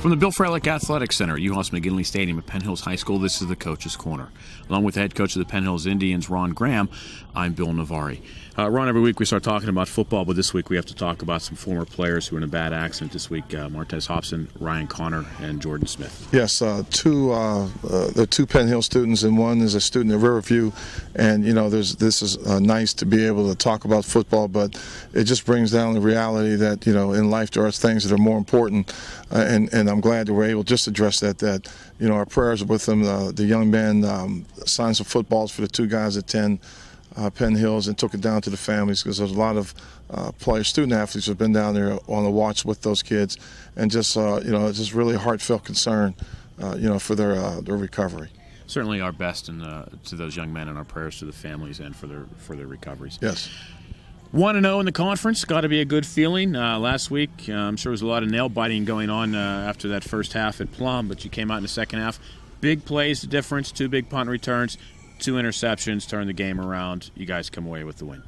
From the Bill Frelick Athletic Center at UHaas McGinley Stadium at Penn Hills High School, this is the Coach's Corner. Along with the head coach of the Penn Hills Indians, Ron Graham, I'm Bill Navari. Ron, every week we start talking about football, but this week we have to talk about some former players who were in a bad accident this week. Martez Hobson, Ryan Connor, and Jordan Smith. Yes, the two Penn Hill students, and one is a student at Riverview. And, this is nice to be able to talk about football, but it just brings down the reality that, in life there are things that are more important. And I'm glad that we're able to just address that our prayers are with them. The young man signed some footballs for the two guys at Penn Hills and took it down to the families, because there's a lot of players, student athletes who have been down there on the watch with those kids, and just it's just really heartfelt concern for their recovery. Certainly our best to those young men, and our prayers to the families and for their recoveries. Yes. 1-0 in the conference, got to be a good feeling. Last week, I'm sure there was a lot of nail biting going on after that first half at Plum, but you came out in the second half. Big plays, the difference, 2 big punt returns, 2 interceptions, turned the game around. You guys come away with the win.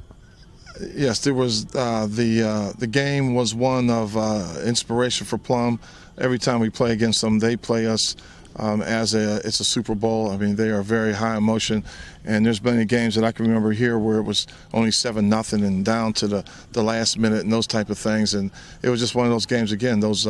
Yes, there was the game was one of inspiration for Plum. Every time we play against them, they play us it's a Super Bowl. I mean, they are very high emotion, and there's been games that I can remember here where it was only 7-0 and down to the last minute and those type of things, and it was just one of those games again. Those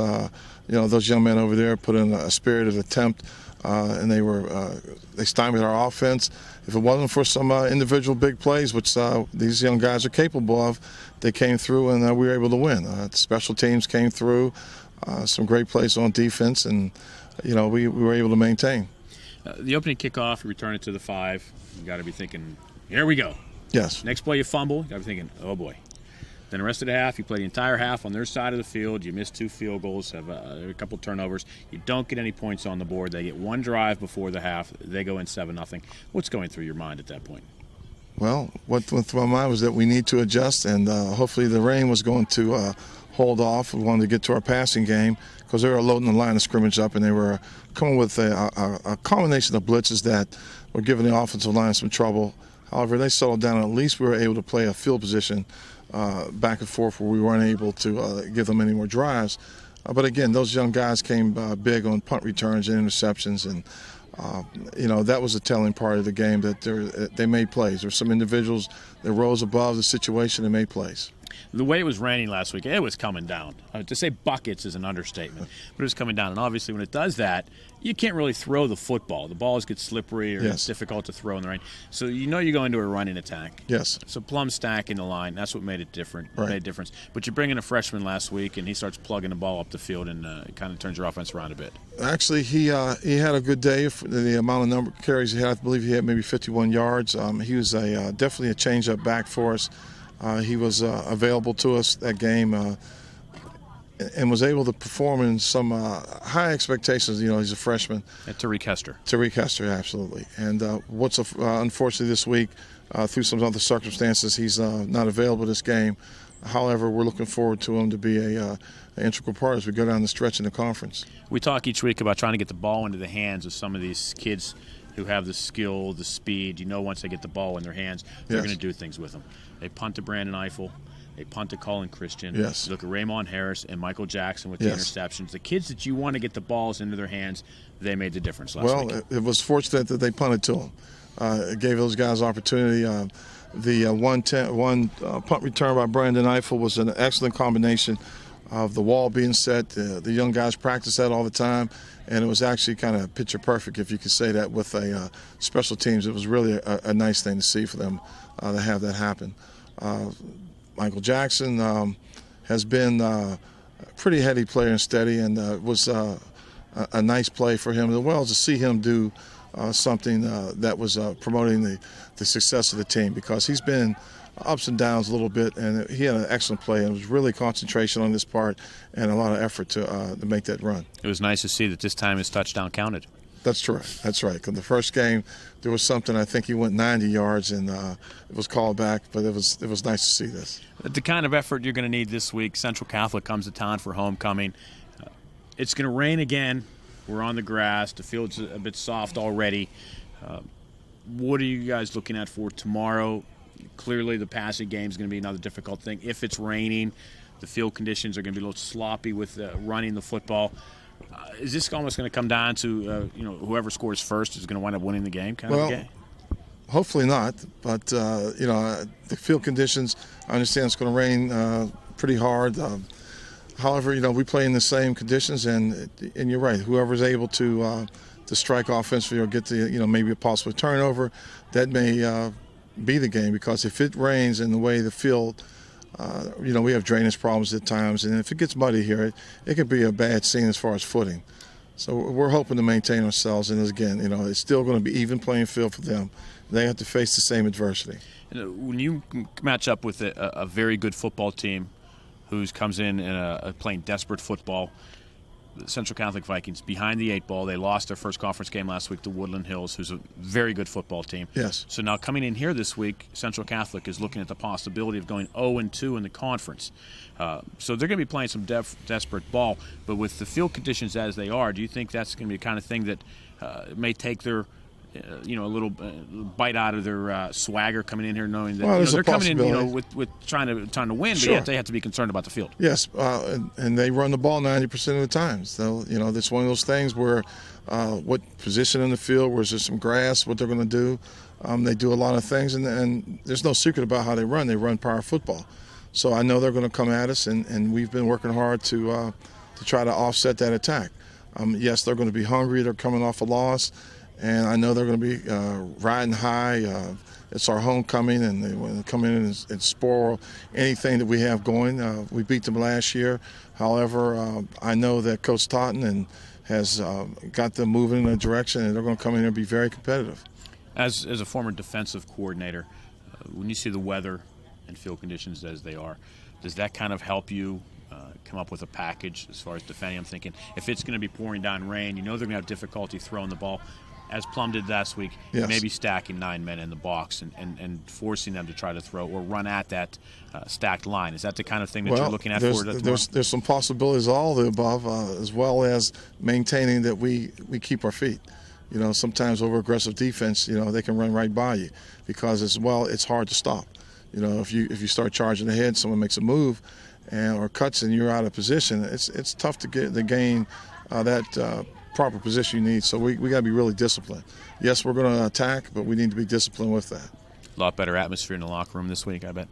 those young men over there put in a spirited attempt, and they stymied our offense. If it wasn't for some individual big plays, which these young guys are capable of, they came through and we were able to win. Special teams came through, some great plays on defense, and we were able to maintain. The opening kickoff, you return it to the 5. You got to be thinking, here we go. Yes. Next play you fumble, you got to be thinking, oh boy. Then the rest of the half, you play the entire half on their side of the field. You miss 2 field goals, have a couple turnovers. You don't get any points on the board. They get 1 drive before the half. They go in 7-0. What's going through your mind at that point? Well, what went through my mind was that we need to adjust, and hopefully the rain was going to hold off. We wanted to get to our passing game, because they were loading the line of scrimmage up, and they were coming with a combination of blitzes that were giving the offensive line some trouble. However, they settled down, and at least we were able to play a field position back and forth where we weren't able to give them any more drives. But again, those young guys came big on punt returns and interceptions, and that was a telling part of the game, that they made plays. There were some individuals that rose above the situation and made plays. The way it was raining last week, it was coming down. To say buckets is an understatement, but it was coming down. And obviously when it does that, you can't really throw the football. The balls get slippery, or It's difficult to throw in the rain. So you go into a running attack. Yes. So Plum stacking the line, that's what made it different. Right. Made a difference. But you bring in a freshman last week, and he starts plugging the ball up the field, and it kind of turns your offense around a bit. Actually, he had a good day for the number of carries he had. I believe he had maybe 51 yards. He was definitely a change-up back for us. He was available to us that game and was able to perform in some high expectations. He's a freshman. Tariq Hester. Tariq Hester, absolutely. And unfortunately this week, through some other circumstances, he's not available this game. However, we're looking forward to him to be an integral part as we go down the stretch in the conference. We talk each week about trying to get the ball into the hands of some of these kids who have the skill, the speed. Once they get the ball in their hands, they're going to do things with them. They punt to Brandon Eiffel. They punt to Colin Christian. Yes. You look at Raymond Harris and Michael Jackson with the interceptions. The kids that you want to get the balls into their hands, they made the difference last week. Well, it was fortunate that they punted to them. It gave those guys opportunity. The one punt return by Brandon Eiffel was an excellent combination of the wall being set. The young guys practice that all the time, and it was actually kind of picture perfect, if you could say that, with special teams. It was really a nice thing to see for them to have that happen. Michael Jackson has been a pretty heady player and steady, and it was a nice play for him, as well as to see him do something that was promoting the success of the team, because he's been ups and downs a little bit, and he had an excellent play, and it was really concentration on this part and a lot of effort to make that run. It was nice to see that this time his touchdown counted. That's right. That's right. Because the first game, there was something, I think he went 90 yards, and it was called back, but it was nice to see this. The kind of effort you're going to need this week. Central Catholic comes to town for homecoming. It's going to rain again. We're on the grass. The field's a bit soft already. What are you guys looking at for tomorrow? Clearly the passing game is going to be another difficult thing. If it's raining, the field conditions are going to be a little sloppy with running the football. Is this almost going to come down to whoever scores first is going to wind up winning the game kind of game? Hopefully not, but the field conditions, I understand it's going to rain pretty hard. However, we play in the same conditions, and you're right. Whoever's able to strike offensively or get to maybe a possible turnover, that may be the game. Because if it rains in the way the field, we have drainage problems at times, and if it gets muddy here, it could be a bad scene as far as footing. So we're hoping to maintain ourselves, and again, it's still going to be even playing field for them. They have to face the same adversity. When you match up with a very good football team who comes in and playing desperate football, the Central Catholic Vikings behind the 8 ball. They lost their first conference game last week to Woodland Hills, who's a very good football team. Yes. So now coming in here this week, Central Catholic is looking at the possibility of going 0-2 in the conference. So they're going to be playing some desperate ball. But with the field conditions as they are, do you think that's going to be the kind of thing that may take their a little bite out of their swagger coming in here, knowing that they're coming in, with trying to win, Sure. but yet they have to be concerned about the field. Yes, and they run the ball 90% of the time. So it's one of those things where what position in the field, where's there some grass, what they're going to do. They do a lot of things, and there's no secret about how they run. They run power football. So I know they're going to come at us, and we've been working hard to try to offset that attack. Yes, they're going to be hungry. They're coming off a loss. And I know they're going to be riding high. It's our homecoming, and they want to come in and spoil anything that we have going. We beat them last year. However, I know that Coach Totten has got them moving in a direction, and they're going to come in and be very competitive. As a former defensive coordinator, when you see the weather and field conditions as they are, does that kind of help you come up with a package as far as defending? I'm thinking if it's going to be pouring down rain, they're going to have difficulty throwing the ball. As Plum did last week, yes. Maybe stacking 9 men in the box and forcing them to try to throw or run at that stacked line. Is that the kind of thing that you're looking at for tomorrow? There's some possibilities, all of the above, as well as maintaining that we keep our feet. Sometimes over aggressive defense, they can run right by you because it's hard to stop. If you start charging ahead, someone makes a move or cuts and you're out of position, it's tough to gain that proper position you need. So we got to be really disciplined. Yes, we're going to attack, but we need to be disciplined with that. A lot better atmosphere in the locker room this week, I bet.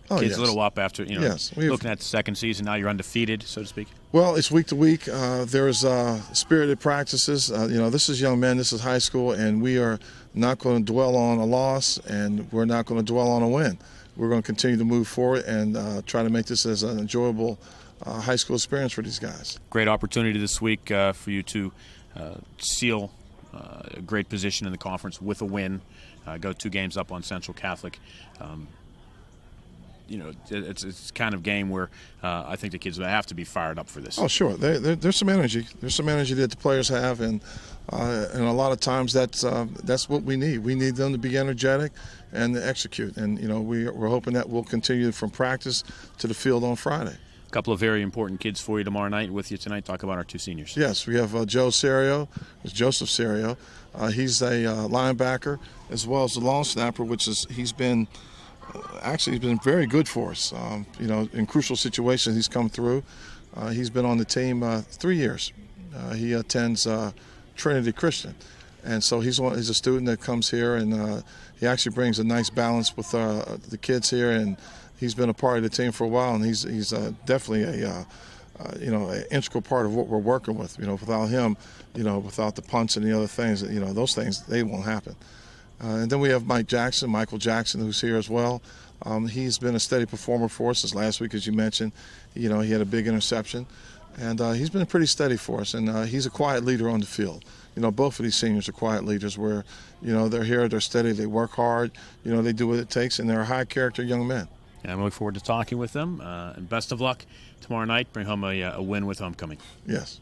Oh, Kids yes. a little up after, yes. Looking at the second season, now you're undefeated, so to speak. Well, it's week to week. There's spirited practices. This is young men, this is high school, and we are not going to dwell on a loss, and we're not going to dwell on a win. We're going to continue to move forward and try to make this as an enjoyable high school experience for these guys. Great opportunity this week for you to seal a great position in the conference with a win. Go 2 games up on Central Catholic. It's kind of game where I think the kids will have to be fired up for this. Oh, sure. There's some energy. There's some energy that the players have, and a lot of times that's what we need. We need them to be energetic and to execute. And we're hoping that we'll continue from practice to the field on Friday. A couple of very important kids for you tomorrow night. With you tonight, talk about our 2 seniors. Yes, we have Joseph Serio. He's a linebacker as well as a long snapper, he's been very good for us. In crucial situations, he's come through. He's been on the team 3 years. He attends Trinity Christian, and so he's a student that comes here, and he actually brings a nice balance with the kids here, and he's been a part of the team for a while, and he's definitely an integral part of what we're working with. Without him, without the punts and the other things, those things, they won't happen. And then we have Michael Jackson, who's here as well. He's been a steady performer for us since last week, as you mentioned. He had a big interception, and he's been pretty steady for us. And he's a quiet leader on the field. Both of these seniors are quiet leaders where, they're here, they're steady, they work hard, they do what it takes, and they're high-character young men. And I'm looking forward to talking with them. And best of luck tomorrow night. Bring home a win with homecoming. Yes.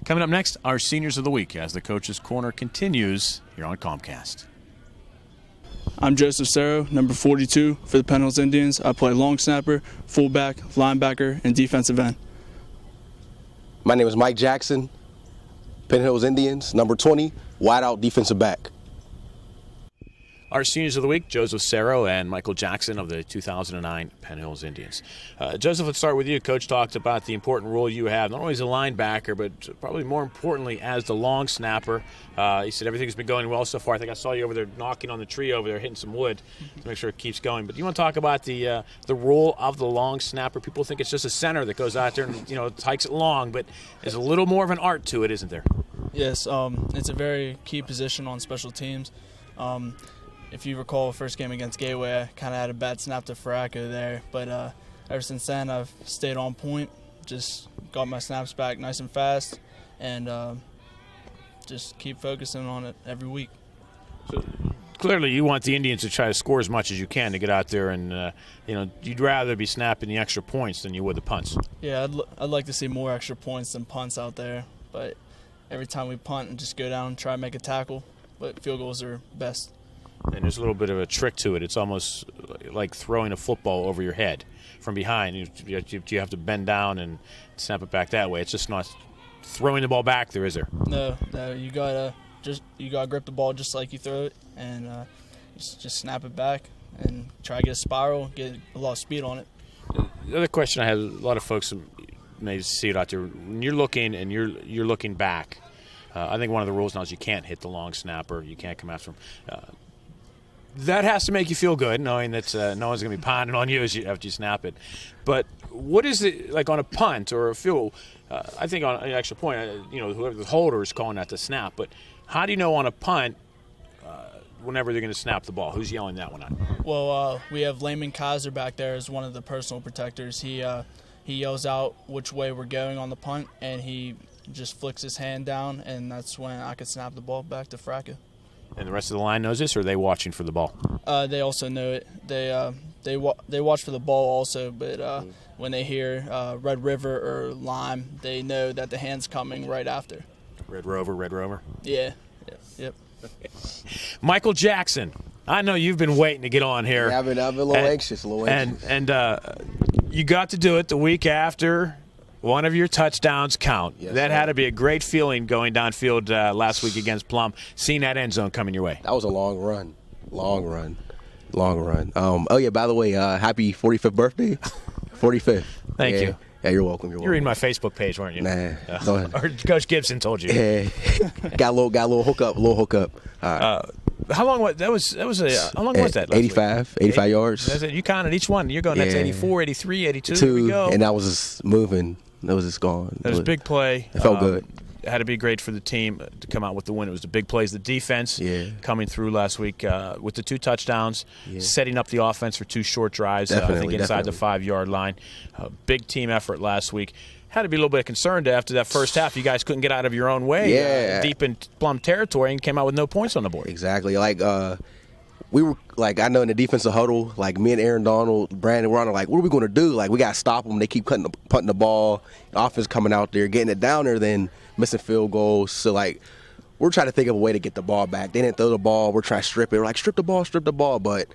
Coming up next, our Seniors of the Week as the Coach's Corner continues here on Comcast. I'm Joseph Serro, number 42 for the Penn Hills Indians. I play long snapper, fullback, linebacker, and defensive end. My name is Mike Jackson, Penn Hills Indians, number 20, wideout defensive back. Our seniors of the week, Joseph Cerro and Michael Jackson of the 2009 Penn Hills Indians. Joseph, let's start with you. Coach talked about the important role you have, not only as a linebacker, but probably more importantly as the long snapper. He said everything's been going well so far. I think I saw you over there knocking on the tree over there, hitting some wood to make sure it keeps going. But do you want to talk about the role of the long snapper? People think it's just a center that goes out there and hikes it long, but there's a little more of an art to it, isn't there? Yes, it's a very key position on special teams. If you recall, first game against Gateway, I kind of had a bad snap to Farraco there. But ever since then, I've stayed on point, just got my snaps back nice and fast, and just keep focusing on it every week. So, clearly, you want the Indians to try to score as much as you can to get out there, and you'd rather be snapping the extra points than you would the punts. Yeah, I'd like to see more extra points than punts out there, but every time we punt and just go down and try to make a tackle, but field goals are best. And there's a little bit of a trick to it. It's almost like throwing a football over your head from behind. You have to bend down and snap it back that way. It's just not throwing the ball back there, is there? No, you gotta grip the ball just like you throw it, and just snap it back and try to get a spiral, get a lot of speed on it. The other question I have, a lot of folks may see it out there. When you're looking and you're looking back, I think one of the rules now is you can't hit the long snapper. You can't come after him. That has to make you feel good, knowing that no one's going to be pounding on you after you snap it. But what is it like on a punt or a field? I think on an extra point, whoever the holder is calling that the snap. But how do you know on a punt whenever they're going to snap the ball? Who's yelling that one out? Well, we have Layman Kaiser back there as one of the personal protectors. He yells out which way we're going on the punt, and he just flicks his hand down, and that's when I could snap the ball back to Fracca. And the rest of the line knows this, or are they watching for the ball? They also know it. They watch for the ball also, but when they hear Red River or Lime, they know that the hand's coming right after. Red Rover. Yeah. Yep. Michael Jackson, I know you've been waiting to get on here. Yeah, I've been a little anxious. And you got to do it the week after one of your touchdowns count. Yes, that sir. had to be a great feeling going downfield last week against Plum, seeing that end zone coming your way. That was a long run. Oh, yeah, by the way, happy 45th birthday. 45th. Thank you. Yeah, you're welcome. You were reading my Facebook page, weren't you? Nah. Or Coach Gibson told you. Yeah. got a little hookup. All right. How long was that? How long was that? 85 yards. You counted each one. You're going, that's 84, 83, 82. Here we go. And that was just moving. That was just gone. That was a big play. It felt good. It had to be great for the team to come out with the win. It was the big plays, the defense coming through last week with the 2 touchdowns, setting up the offense for 2 short drives, I think inside the 5-yard line. Big team effort last week. Had to be a little bit concerned after that first half. You guys couldn't get out of your own way deep in Plum territory and came out with no points on the board. Exactly. We were I know in the defensive huddle, me and Aaron Donald, Brandon, we're on what are we going to do? We got to stop them. They keep punting the ball. The offense coming out there, getting it down there, then missing field goals. So, we're trying to think of a way to get the ball back. They didn't throw the ball. We're trying to strip it. We're strip the ball. But,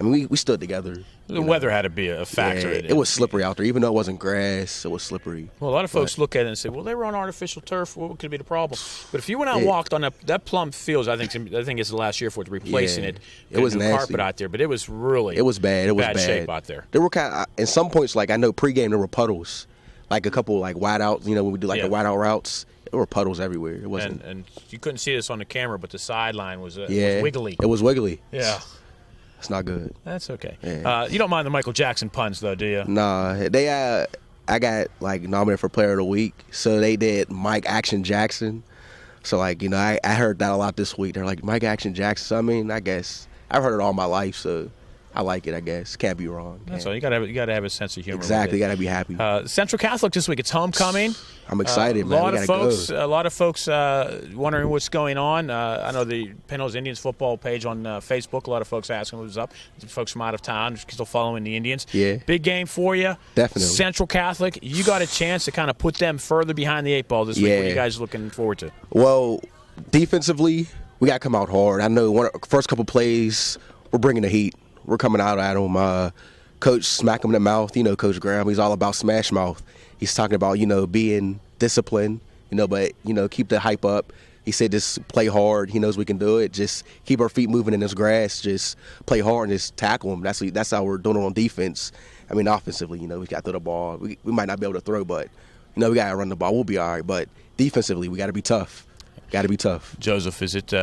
we stood together. The weather had to be a factor. Yeah, it was slippery out there. Even though it wasn't grass, it was slippery. Well, a lot of folks look at it and say, well, they were on artificial turf. What could be the problem? But if you went out and walked on that Plum fields, I think it's the last year for it, replacing it. It was nasty. Carpet out there, but it was really it was bad. It was bad shape out there. There were in some points, I know pregame there were puddles, a couple wide outs. When we do the wide out routes, there were puddles everywhere. It wasn't. And you couldn't see this on the camera, but the sideline was wiggly. It was wiggly. Yeah. It's not good. That's okay. Yeah. You don't mind the Michael Jackson puns, though, do you? Nah. I got nominated for Player of the Week, so they did Mike Action Jackson. So I heard that a lot this week. They're like Mike Action Jackson. So, I guess I've heard it all my life, so I like it. I guess can't be wrong. That's all. You gotta have a sense of humor. Exactly. You gotta be happy. Central Catholic this week. It's homecoming. I'm excited, man. A lot of folks wondering what's going on. I know the Penn Hills Indians football page on Facebook. A lot of folks asking what was up. Folks from out of town still following the Indians. Yeah. Big game for you. Definitely. Central Catholic. You got a chance to kind of put them further behind the 8 ball this week. What are you guys looking forward to? Well, defensively, we got to come out hard. I know first couple plays, we're bringing the heat. We're coming out at them. Coach smack him in the mouth. Coach Graham, he's all about smash mouth. He's talking about, being disciplined, but, keep the hype up. he said just play hard. He knows we can do it. Just keep our feet moving in this grass. Just play hard and just tackle him. That's how we're doing it on defense. I mean, offensively, we got to throw the ball. We might not be able to throw, but, we got to run the ball. We'll be all right. But defensively, we got to be tough. Got to be tough. Joseph, is it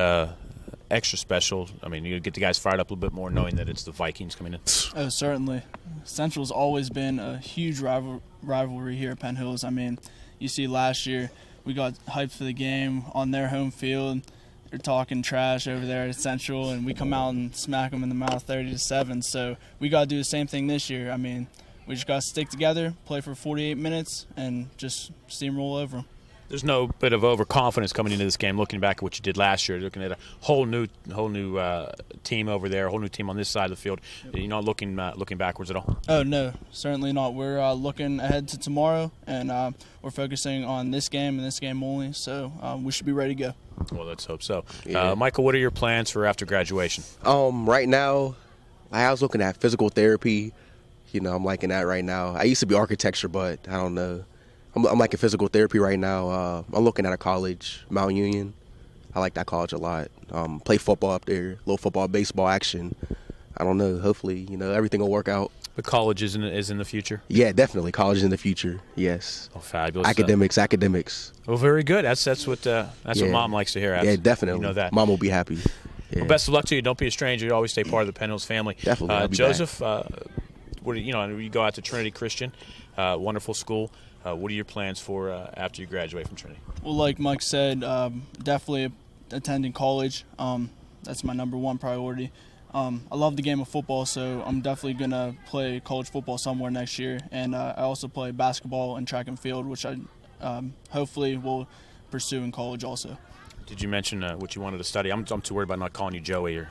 extra special? I mean, you get the guys fired up a little bit more knowing that it's the Vikings coming in. Oh, certainly. Central's always been a huge rivalry here at Penn Hills. I mean, you see last year we got hyped for the game on their home field. They're talking trash over there at Central, and we come out and smack them in the mouth 30-7. So we got to do the same thing this year. I mean, we just got to stick together, play for 48 minutes, and just steamroll over them. There's no bit of overconfidence coming into this game. Looking back at what you did last year, looking at a whole new team over there, a whole new team on this side of the field. You're not looking backwards at all. Oh no, certainly not. We're looking ahead to tomorrow, and we're focusing on this game and this game only. So we should be ready to go. Well, let's hope so. Yeah. Michael, what are your plans for after graduation? Right now, I was looking at physical therapy. I'm liking that right now. I used to be architecture, but I don't know. I'm liking physical therapy right now. I'm looking at a college, Mount Union. I like that college a lot. Play football up there, little football, baseball action. I don't know. Hopefully, everything will work out. The college is in the future? Yeah, definitely. College is in the future. Yes. Oh, fabulous. Academics. Well, very good. That's what Mom likes to hear. Yeah, definitely. You know that. Mom will be happy. Yeah. Well, best of luck to you. Don't be a stranger. You always stay part of the Penn Hills family. Definitely. I'll be Joseph, back. You go out to Trinity Christian, wonderful school. What are your plans for after you graduate from Trinity? Well, like Mike said, definitely attending college. That's my number one priority. I love the game of football, so I'm definitely going to play college football somewhere next year. And I also play basketball and track and field, which I hopefully will pursue in college also. Did you mention what you wanted to study? I'm too worried about not calling you Joey. Or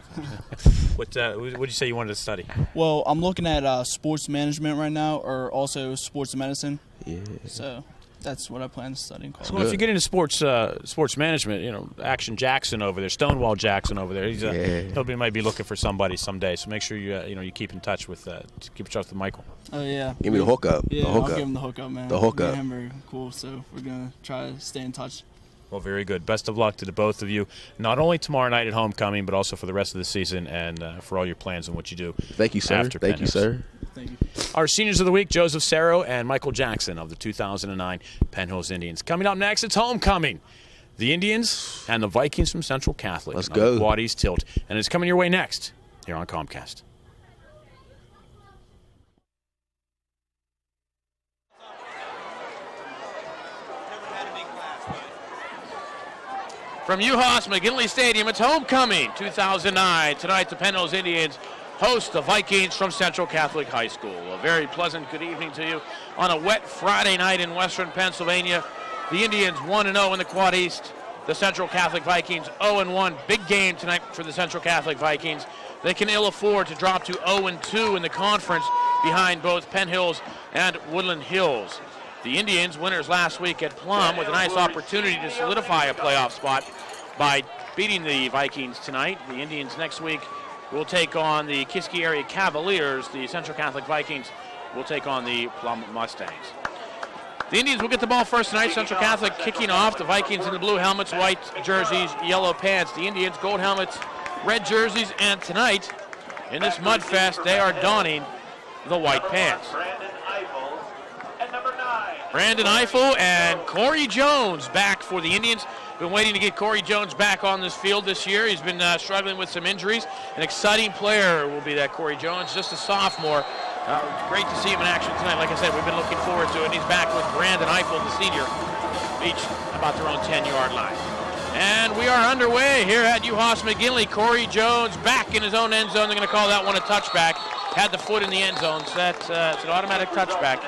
what did you say you wanted to study? Well, I'm looking at sports management right now, or also sports medicine. Yeah. So that's what I plan to study in college. Well, if you get into sports management, Action Jackson over there, Stonewall Jackson over there, he might be looking for somebody someday. So make sure you keep in touch with Michael. Oh yeah. Give me the hookup. Yeah, I'll give him the hookup, man. The hookup. Me and him are cool, so we're gonna try to stay in touch. Well, very good. Best of luck to the both of you, not only tomorrow night at homecoming, but also for the rest of the season and for all your plans and what you do. Thank you, sir. Thank you, sir. Thank you. Our seniors of the week, Joseph Cerro and Michael Jackson of the 2009 Penn Hills Indians. Coming up next, it's homecoming. The Indians and the Vikings from Central Catholic. Let's go. Quad East Tilt. And it's coming your way next here on Comcast. From UHAS McGinley Stadium, it's homecoming 2009. Tonight, the Penn Hills Indians host the Vikings from Central Catholic High School. A very pleasant good evening to you on a wet Friday night in western Pennsylvania. The Indians 1-0 in the Quad East. The Central Catholic Vikings 0-1. Big game tonight for the Central Catholic Vikings. They can ill afford to drop to 0-2 in the conference behind both Penn Hills and Woodland Hills. The Indians, winners last week at Plum, with a nice opportunity to solidify a playoff spot by beating the Vikings tonight. The Indians next week will take on the Kiski area Cavaliers. The Central Catholic Vikings will take on the Plum Mustangs. The Indians will get the ball first tonight. Central Catholic kicking off. The Vikings in the blue helmets, white jerseys, yellow pants. The Indians, gold helmets, red jerseys, and tonight, in this mud fest, they are donning the white pants. Brandon Eiffel and Corey Jones back for the Indians. Been waiting to get Corey Jones back on this field this year. He's been struggling with some injuries. An exciting player will be that Corey Jones, just a sophomore. Great to see him in action tonight. Like I said, we've been looking forward to it. He's back with Brandon Eiffel, the senior, each about their own 10-yard line. And we are underway here at UHAS McGinley. Corey Jones back in his own end zone. They're going to call that one a touchback. Had the foot in the end zone, so that's it's an automatic touchback.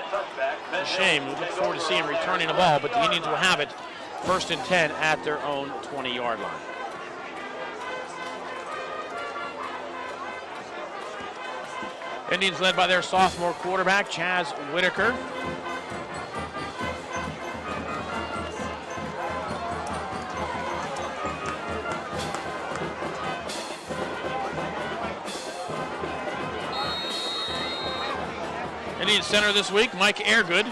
A shame. We look forward to seeing him returning the ball, but the Indians will have it first and 10 at their own 20-yard line. Indians led by their sophomore quarterback, Chaz Whitaker. Indian center this week, Mike Airgood.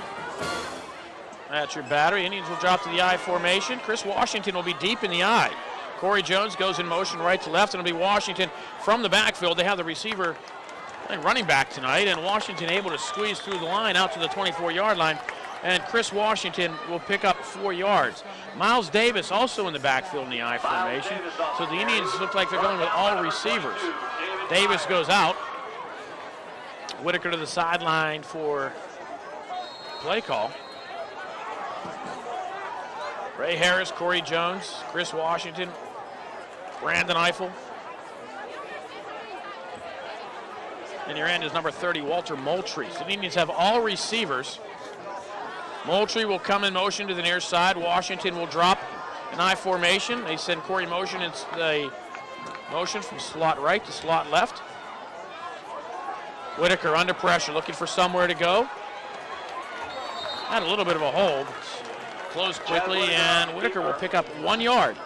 That's your battery. Indians will drop to the I formation. Chris Washington will be deep in the I. Corey Jones goes in motion right to left, and it'll be Washington from the backfield. They have the receiver and running back tonight, and Washington able to squeeze through the line out to the 24-yard line, and Chris Washington will pick up 4 yards. Miles Davis also in the backfield in the I formation, so the Indians look like they're going with all receivers. Davis goes out. Whitaker to the sideline for play call. Ray Harris, Corey Jones, Chris Washington, Brandon Eiffel. And your end is number 30, Walter Moultrie. So the Indians have all receivers. Moultrie will come in motion to the near side. Washington will drop an I formation. They send Corey motion into the motion from slot right to slot left. Whitaker under pressure, looking for somewhere to go. Had a little bit of a hold. Closed quickly, and Whitaker will pick up 1 yard.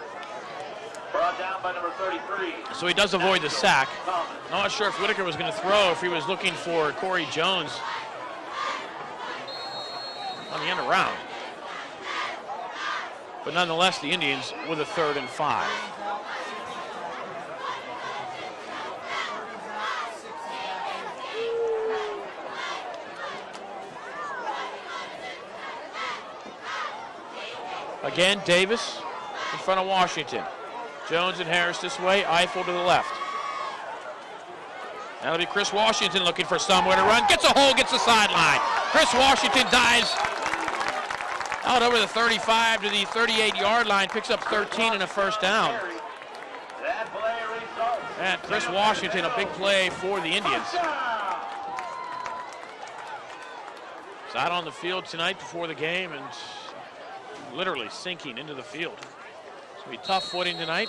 Brought down by number 33. So he does avoid the sack. I'm not sure if Whitaker was going to throw, if he was looking for Corey Jones on the end around. But nonetheless, the Indians with a 3rd and 5. Again, Davis in front of Washington. Jones and Harris this way, Eiffel to the left. That'll be Chris Washington looking for somewhere to run. Gets a hole, gets the sideline. Chris Washington dives out over the 35 to the 38-yard line, picks up 13 and a first down. And Chris Washington, a big play for the Indians. He's out on the field tonight before the game and literally sinking into the field. It's going to be tough footing tonight.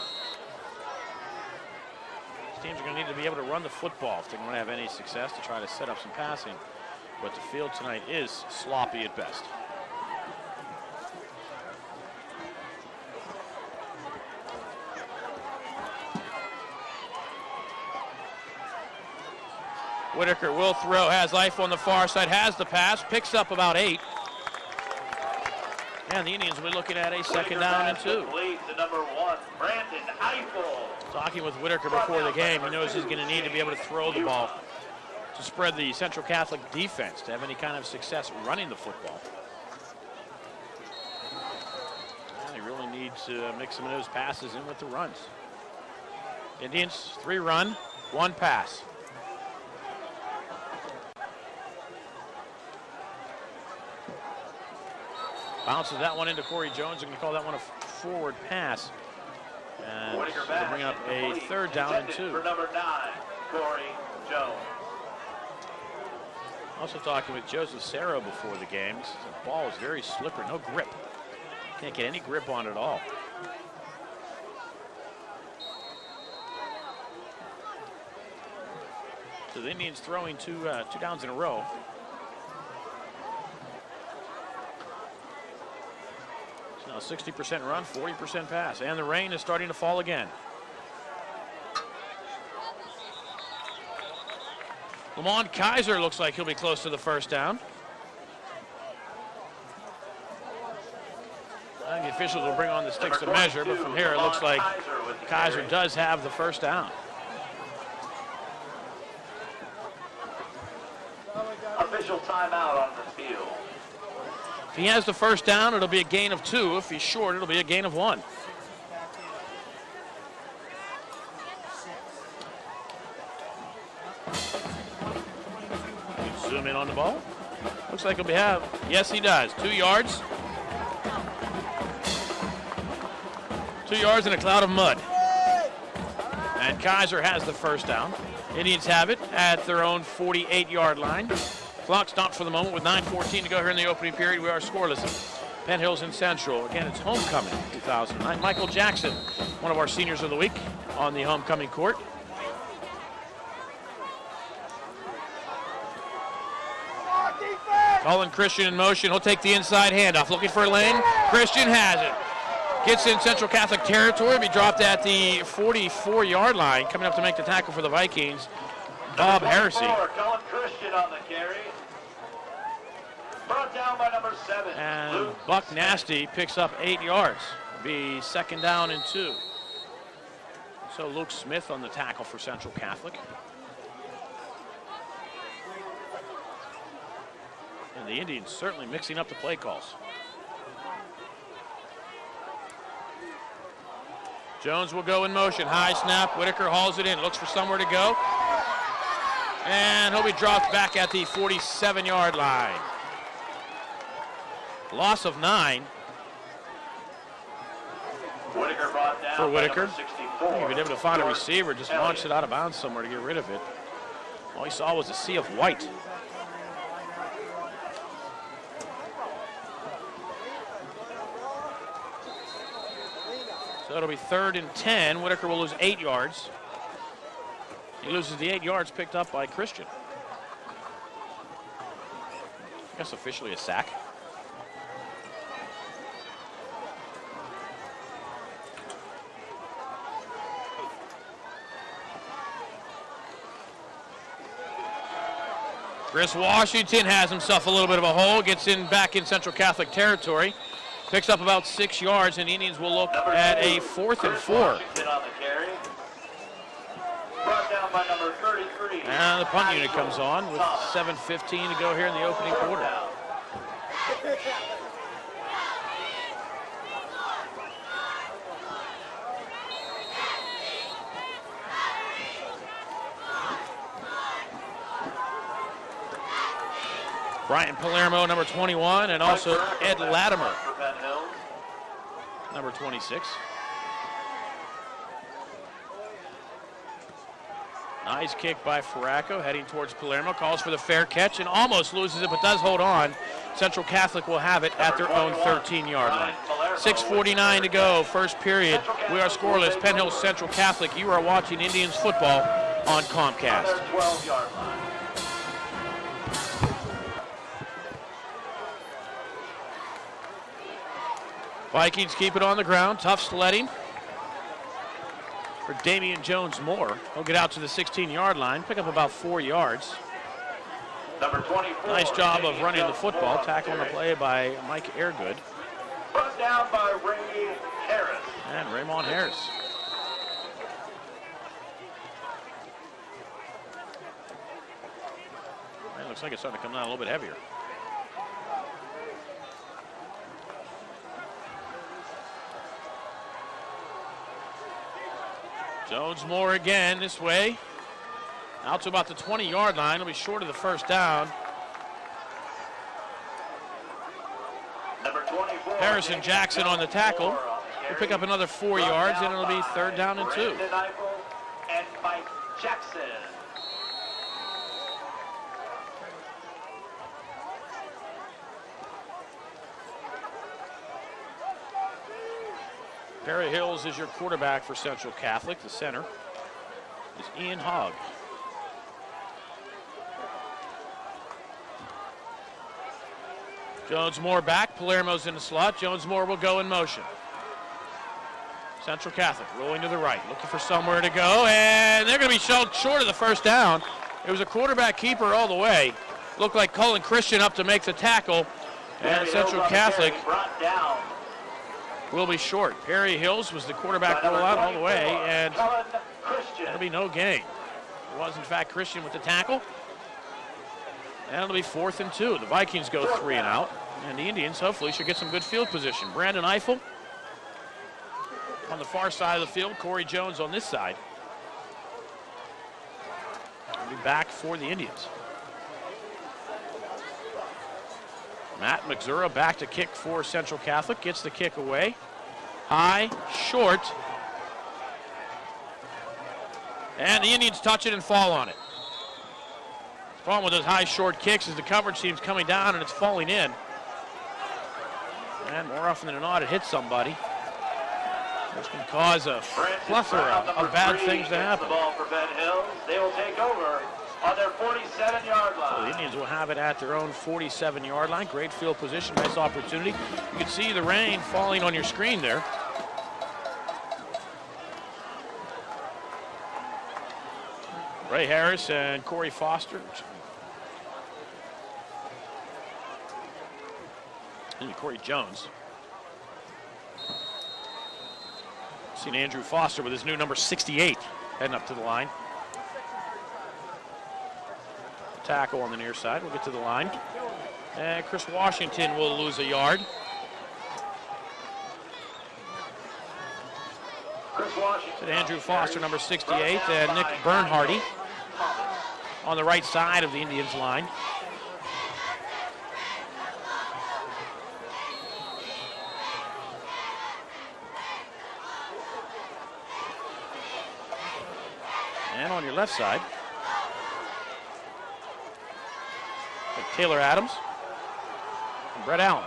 These teams are going to need to be able to run the football if they're going to have any success to try to set up some passing. But the field tonight is sloppy at best. Whitaker will throw, has Eiffel on the far side, has the pass, picks up about 8. And the Indians will be looking at a 2nd down and 2. To number 1, Brandon Eiffel. Talking with Whitaker before the game, he knows he's going to need to be able to throw the ball to spread the Central Catholic defense to have any kind of success running the football. And he really needs to mix some of those passes in with the runs. Indians, 3 run, 1 pass. Bounces that one into Corey Jones. They're going to call that one a forward pass. And they'll bring up a 3rd down and 2. For number 9, Corey Jones. Also talking with Joseph Serra before the game. The ball is very slippery, no grip. Can't get any grip on it at all. So the Indians throwing two downs in a row. Now 60% run, 40% pass, and the rain is starting to fall again. Lamont Kaiser looks like he'll be close to the 1st down. I think the officials will bring on the sticks to measure, but from here it looks like Kaiser does have the 1st down. Official timeout on the field. If he has the 1st down, it'll be a gain of 2. If he's short, it'll be a gain of 1. Zoom in on the ball. Looks like he'll have, yes he does, 2 yards. 2 yards in a cloud of mud. And Kaiser has the 1st down. Indians have it at their own 48-yard line. Clock stopped for the moment with 9:14 to go here in the opening period. We are scoreless. Penn Hills and Central. Again, it's homecoming 2009. Michael Jackson, one of our seniors of the week on the homecoming court. Colin Christian in motion. He'll take the inside handoff. Looking for a lane. Christian has it. Gets in Central Catholic territory. Be dropped at the 44-yard line. Coming up to make the tackle for the Vikings, Bob Heresy. Colin Christian on the carry. Brought down by number 7. And Luke Buck Smith. Nasty picks up 8 yards. Be 2nd down and 2. So Luke Smith on the tackle for Central Catholic. And the Indians certainly mixing up the play calls. Jones will go in motion. High snap. Whitaker hauls it in. Looks for somewhere to go. And he'll be dropped back at the 47-yard line. Loss of 9 Whitaker brought down for by Whitaker. number 64. He'd been able to find a receiver, just launched it out of bounds somewhere to get rid of it. All he saw was a sea of white. So it'll be 3rd and 10. Whitaker will lose 8 yards. He loses the 8 yards picked up by Christian. I guess officially a sack. Chris Washington has himself a little bit of a hole, gets in back in Central Catholic territory, picks up about 6 yards, and the Indians will look at a 4th and 4. Washington on the carry. Brought down by number 33. And the punt unit comes on with 7:15 to go here in the opening quarter. Brian Palermo, number 21, and also Ed Latimer, For Penn Hills. number 26. Nice kick by Farraco, heading towards Palermo, calls for the fair catch and almost loses it, but does hold on. Central Catholic will have it at their own 13-yard line. 6:49 to go, first period. We are scoreless. Penn Hills Central Catholic. You are watching Indians football on Comcast. 12-yard line. Vikings keep it on the ground. Tough sledding for Damian Jones-Moore. He'll get out to the 16-yard line, pick up about 4 yards. Number 24. Nice job of Damian running the Jones football. Moore Tackle on the play by Mike Airgood Brought down by Ray Harris. and Raymond Harris. It looks like it's starting to come down a little bit heavier. Jones-Moore again this way. Out to about the 20-yard line. It'll be short of the first down. Number 24. Harrison Damian Jackson on the tackle. Moore on the He'll carry. pick up another 4 Brought yards, down and it'll be by 3rd down and 2. Brandon Eiffel and Mike Jackson. Perry Hills is your quarterback for Central Catholic. The center is Ian Hogg. Jones-Moore back. Palermo's in the slot. Jones-Moore will go in motion. Central Catholic rolling to the right, looking for somewhere to go, and they're going to be short of the first down. It was a quarterback keeper all the way. Looked like Cullen Christian up to make the tackle, and Central Catholic Brought down will be short. Perry Hills was the quarterback by number rollout all the 24, way, and Cullen Christian. that'll be no gain. It was, in fact, Christian with the tackle. And it'll be 4th and 2. The Vikings go 3 and out, and the Indians hopefully should get some good field position. Brandon Eiffel on the far side of the field. Corey Jones on this side. He'll be back for the Indians. Matt McZura back to kick for Central Catholic. Gets the kick away. High, short. And the Indians touch it and fall on it. The problem with those high, short kicks is the coverage seems coming down and it's falling in. And more often than not, it hits somebody, which can cause a plethora of bad things to happen. The ball for Ben Hills. They will take over on their 47-yard So line. the Indians will have it at their own 47-yard line. Great field position, nice opportunity. You can see the rain falling on your screen there. Ray Harris and Corey Foster. And Corey Jones. Seen Andrew Foster with his new number 68 heading up to the line. Tackle on the near side. We'll get to the line. And Chris Washington will lose a yard. Chris Washington. Andrew Foster, number 68, and Nick Bernhardy on the right side of the Indians line. And on your left side, Taylor Adams and Brett Allen.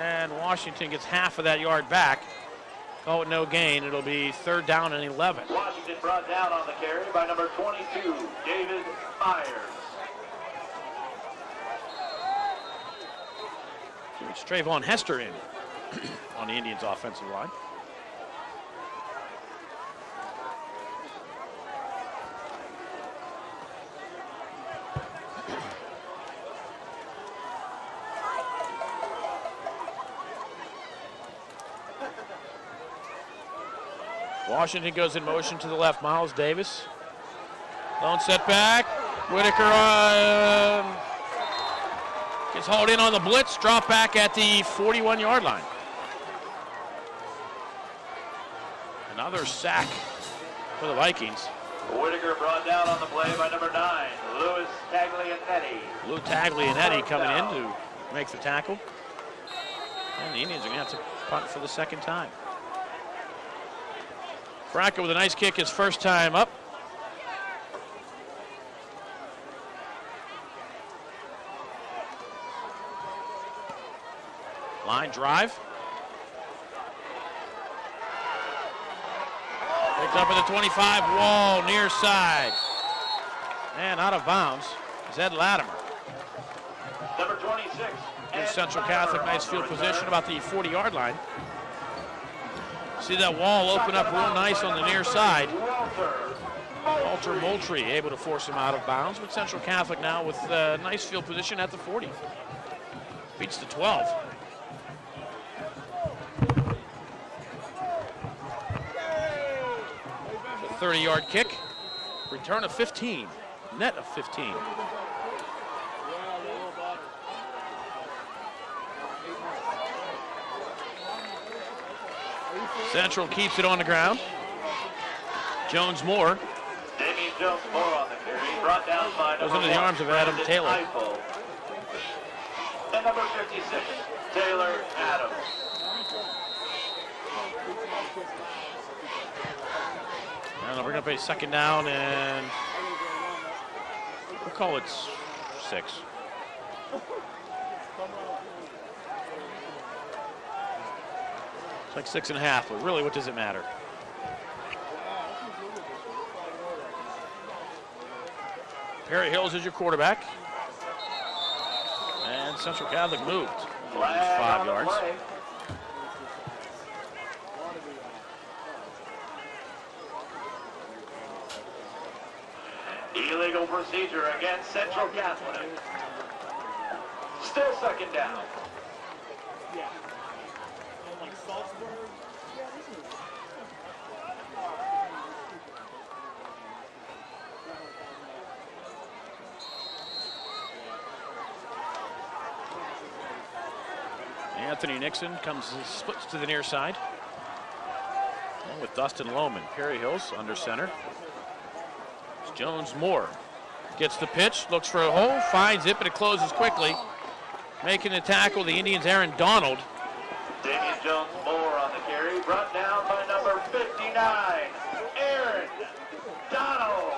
And Washington gets half of that yard back. Call it no gain. It'll be 3rd down and 11. Washington brought down on the carry by number 22, David Myers. It's Trayvon Hester in on the Indians' offensive line. Washington goes in motion to the left. Miles Davis. Lone setback. Whitaker gets hauled in on the blitz. Drop back at the 41-yard line. Another sack for the Vikings. Whitaker brought down on the play by number 9, Louis Taglianetti. Lou Taglianetti coming in to make the tackle. And the Indians are going to have to punt for the second time. Fracca with a nice kick his first time up. Line drive. Picked up at the 25 wall, near side. And out of bounds is Ed Latimer. Number 26. Gives Central Catholic nice field position about the 40-yard line. See that wall open up real nice on the near side. Walter Moultrie able to force him out of bounds, but Central Catholic now with a nice field position at the 40. Beats the 12. A 30-yard kick. Return of 15. Net of 15. Central keeps it on the ground. Jones Moore. Damien Jones Moore on the carry. Brought down by Goes number into the 1, arms of Adam Brandon Taylor. Eiffel. And number 56, Taylor Adams. And we're going to play 2nd down, and we'll call it 6. It's like 6.5, but really, what does it matter? Perry Hills is your quarterback. And Central Catholic moved. 5 yards. Illegal procedure against Central Catholic. Still 2nd down. Anthony Nixon splits to the near side. And with Dustin Lohman, Perry Hills under center. It's Jones Moore gets the pitch, looks for a hole, finds it, but it closes quickly. Making the tackle, the Indians' Aaron Donald. Damien Jones Moore on the carry, brought down by number 59, Aaron Donald.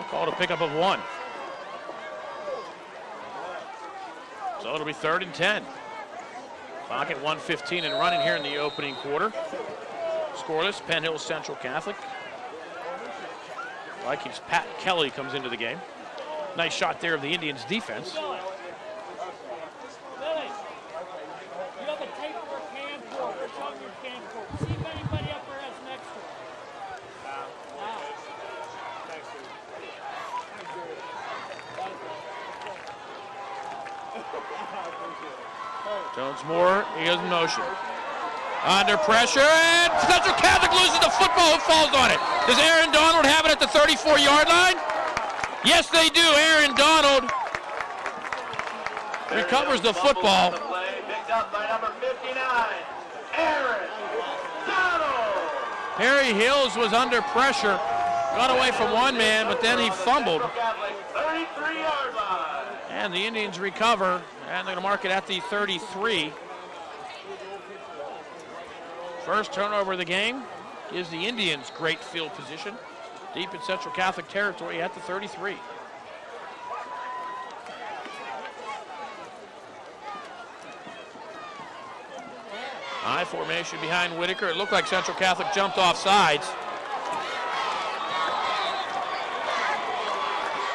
Called a pickup of 1. So it'll be 3rd and 10. Clock at 1:15 and running here in the opening quarter. Scoreless, Penn Hills Central Catholic. Vikings' Pat Kelly comes into the game. Nice shot there of the Indians' defense. Billy, you have a tape or a can for it. What's on your can for? See if anybody up there has an extra. Jones-Moore, he goes in motion. Under pressure, and Central Catholic loses the football. Who falls on it? Does Aaron Donald have it at the 34-yard line? Yes, they do. Aaron Donald recovers the football. Picked up by number 59, Aaron Donald. Perry Hills was under pressure, got away from one man, but then he fumbled. 33-yard line. And the Indians recover, and they're going to mark it at the 33. First turnover of the game gives the Indians great field position deep in Central Catholic territory at the 33. I formation behind Whitaker. It looked like Central Catholic jumped off sides.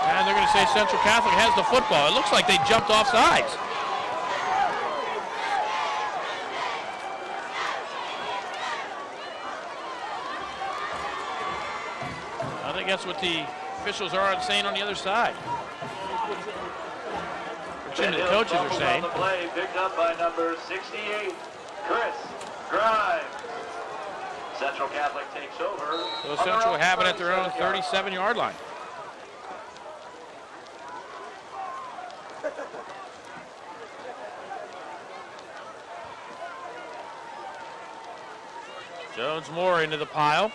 And they're going to say Central Catholic has the football. It looks like they jumped off sides. I think that's what the officials are saying on the other side. Which the coaches are saying. On the play, picked up by number 68, Chris Grimes. Central Catholic takes over. So Central have it at their own 37-yard line. Jones-Moore into the pile.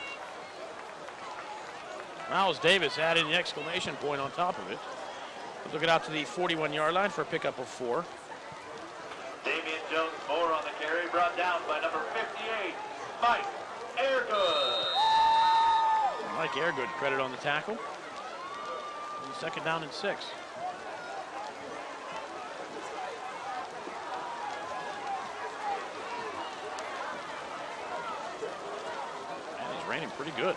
Miles Davis added an exclamation point on top of it. Look it out to the 41-yard line for a pickup of 4. Damian Jones-Moore on the carry, brought down by number 58, Mike Airgood. Mike Airgood credit on the tackle. And second down and 6. And it's raining pretty good.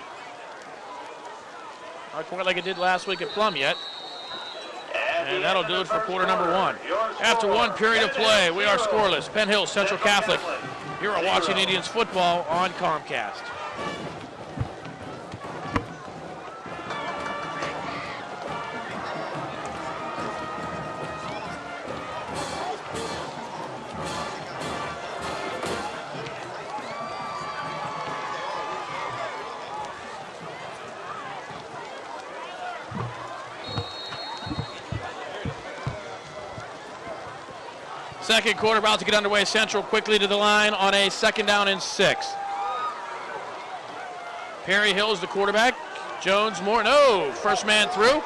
Not quite like it did last week at Plum yet. And that'll do it for quarter number 1. After one period of play, we are scoreless. Penn Hill Central Catholic. You are watching Indians football on Comcast. Second quarter about to get underway. Central quickly to the line on a second down and 6. Perry Hill's the quarterback. Jones-Moore, no, first man through.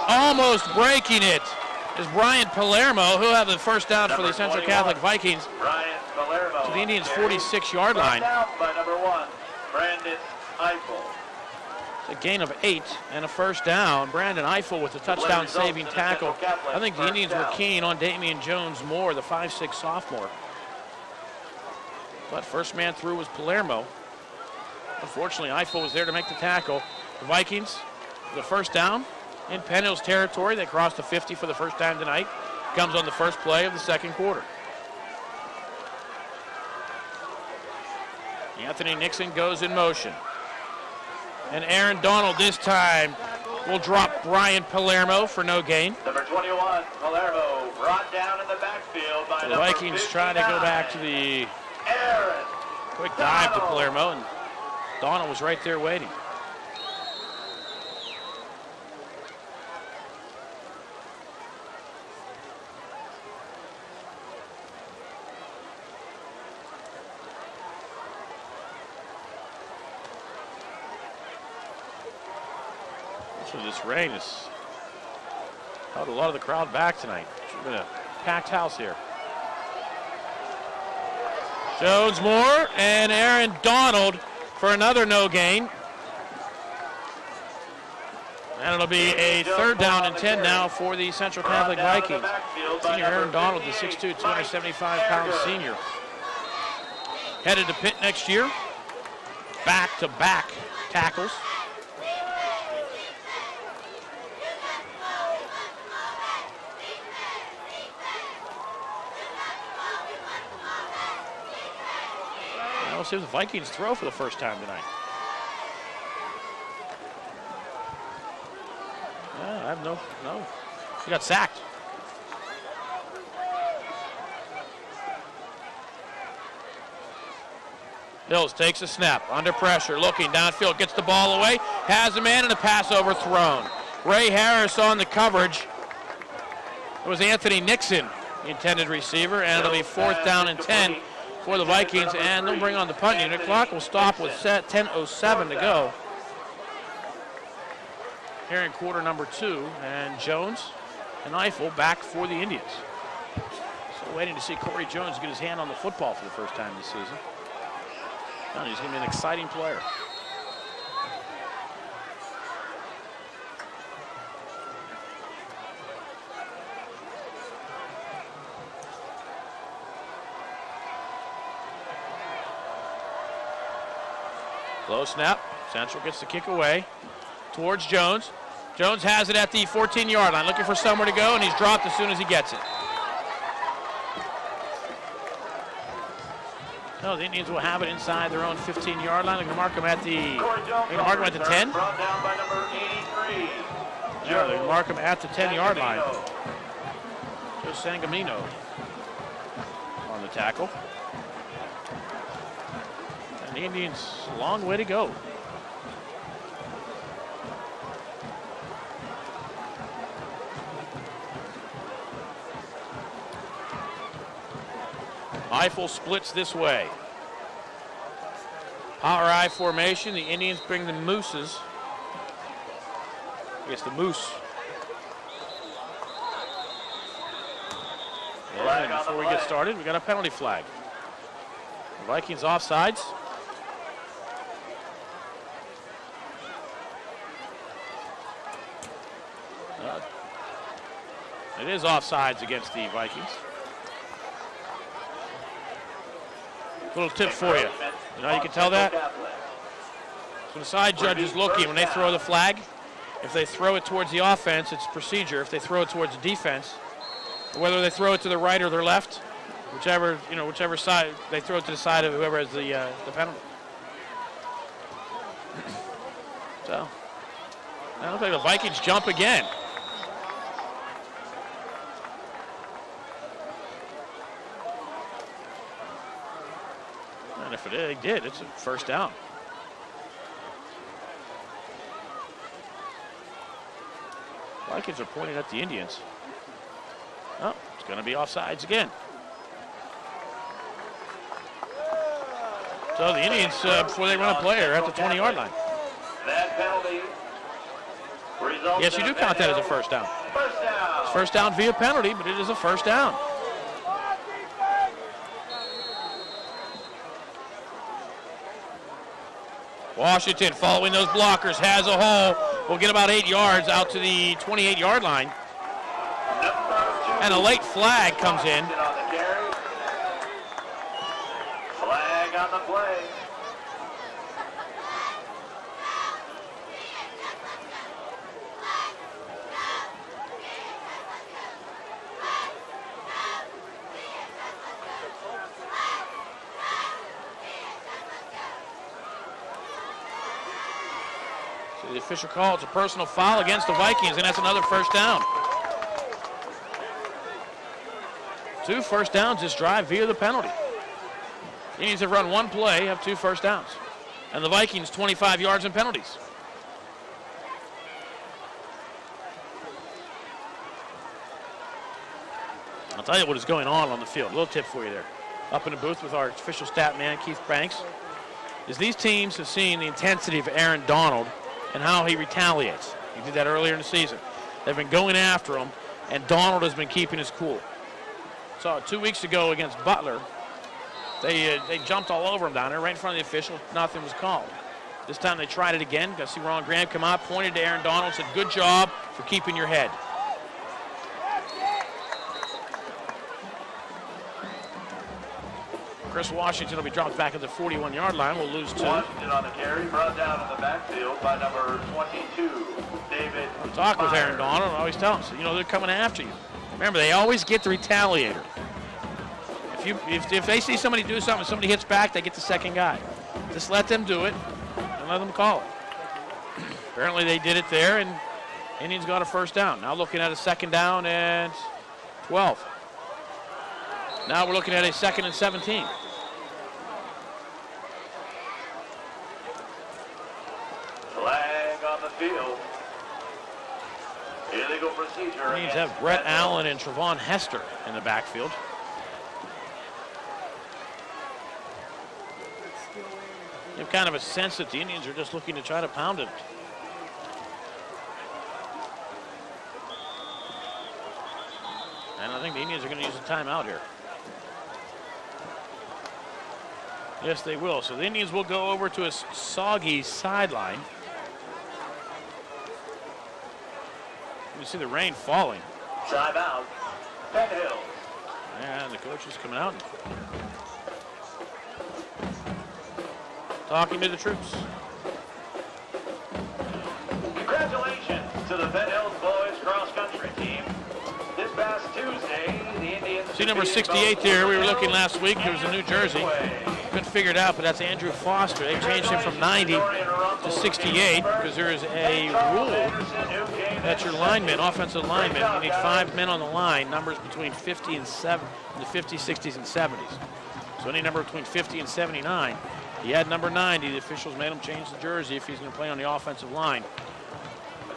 Almost breaking it is Brian Palermo, who had the first down for the Central Catholic Vikings to the Indians' 46-yard line. By number 1, Brandon Eiffel. A gain of 8 and a first down. Brandon Eiffel with a touchdown-saving tackle. I think the Indians were keen on Damian Jones-Moore, the 5'6" sophomore. But first man through was Palermo. Unfortunately, Eiffel was there to make the tackle. The Vikings, the first down in Penn Hill's territory. They crossed the 50 for the first time tonight. Comes on the first play of the second quarter. Anthony Nixon goes in motion. And Aaron Donald this time will drop Brian Palermo for no gain. Number 21, Palermo, brought down in the backfield by the Vikings trying to go back to the Aaron quick dive to Palermo, and Donald was right there waiting. So this rain has held a lot of the crowd back tonight. It's been a packed house here. Jones-Moore and Aaron Donald for another no gain. And it'll be a third down and 10 now for the Central Catholic Vikings. Senior Aaron Donald, the 6'2", 275-pound senior. Headed to Pitt next year. Back-to-back tackles. We'll see if the Vikings throw for the first time tonight. I have no. He got sacked. Hills takes a snap, under pressure, looking downfield, gets the ball away, has a man, and a pass overthrown. Ray Harris on the coverage. It was Anthony Nixon, the intended receiver, and it'll be 4th down and 10 for the Vikings, and they'll bring on the punt unit. Clock will stop with 10:07 to go here in quarter number 2, and Jones and Eiffel back for the Indians. So waiting to see Corey Jones get his hand on the football for the first time this season. Oh, he's going to be an exciting player. Low snap. Central gets the kick away towards Jones. Jones has it at the 14-yard line, looking for somewhere to go, and he's dropped as soon as he gets it. No, the Indians will have it inside their own 15-yard line. They're going to mark them at the 10. Brought down by number 83. Yeah, they're going to mark them at the 10-yard line. Joe Sangamino on the tackle. And the Indians, a long way to go. Eiffel splits this way. Power I formation. The Indians bring the Mooses. I guess the Moose. And before we get started, we got a penalty flag. The Vikings offsides. It is offsides against the Vikings. Little tip for you. You know how you can tell that? So the side judge is looking when they throw the flag. If they throw it towards the offense, it's procedure. If they throw it towards the defense, whether they throw it to the right or their left, whichever side, they throw it to the side of whoever has the penalty. So, I don't think the Vikings jump again. And if they did, it's a first down. Vikings are pointing at the Indians. Oh, it's going to be offsides again. So the Indians, before they run a play, are at the 20-yard line. That penalty results. Yes, you do count that as a first down. First down. It's first down via penalty, but it is a first down. Washington, following those blockers, has a hole. Will get about 8 yards out to the 28-yard line. And a late flag comes in. Flag on the play. The official calls a personal foul against the Vikings, and that's another first down. 2 first downs this drive via the penalty. The Indians have run one play, have 2 first downs. And the Vikings 25 yards in penalties. I'll tell you what is going on the field. A little tip for you there. Up in the booth with our official stat man, Keith Banks, is these teams have seen the intensity of Aaron Donald and how he retaliates. He did that earlier in the season. They've been going after him, and Donald has been keeping his cool. So 2 weeks ago against Butler, they jumped all over him down there right in front of the official. Nothing was called. This time they tried it again. Got to see Ron Graham come out, pointed to Aaron Donald, said, "Good job for keeping your head." Chris Washington will be dropped back at the 41-yard line. We'll lose 2. Washington on the carry, brought down in the backfield by number 22, David. I'll talk with Aaron Donald. I always tell him, they're coming after you. Remember, they always get the retaliator. If they see somebody do something, somebody hits back, they get the second guy. Just let them do it and let them call it. Apparently they did it there, and Indians got a first down. Now looking at a second down and 12. Now we're looking at a 2nd and 17. procedure. Indians have Brett Allen and Trevon Hester in the backfield. You have kind of a sense that the Indians are just looking to try to pound it. And I think the Indians are going to use a timeout here. Yes, they will. So the Indians will go over to a soggy sideline. You see the rain falling. Timeout. Penn Hill. And the coach is coming out and talking to the troops. Congratulations to the Penn Hills boys cross country team. This past Tuesday, the Indians. See number 68 there. We were looking last week. There was a New Jersey. Couldn't figure it out, but that's Andrew Foster. They changed him from 90 to 68 because there is a rule that your linemen, offensive linemen, you need 5 men on the line, numbers between 50 and 7, in the 50s, 60s, and 70s. So any number between 50 and 79. He had number 90. The officials made him change the jersey if he's going to play on the offensive line.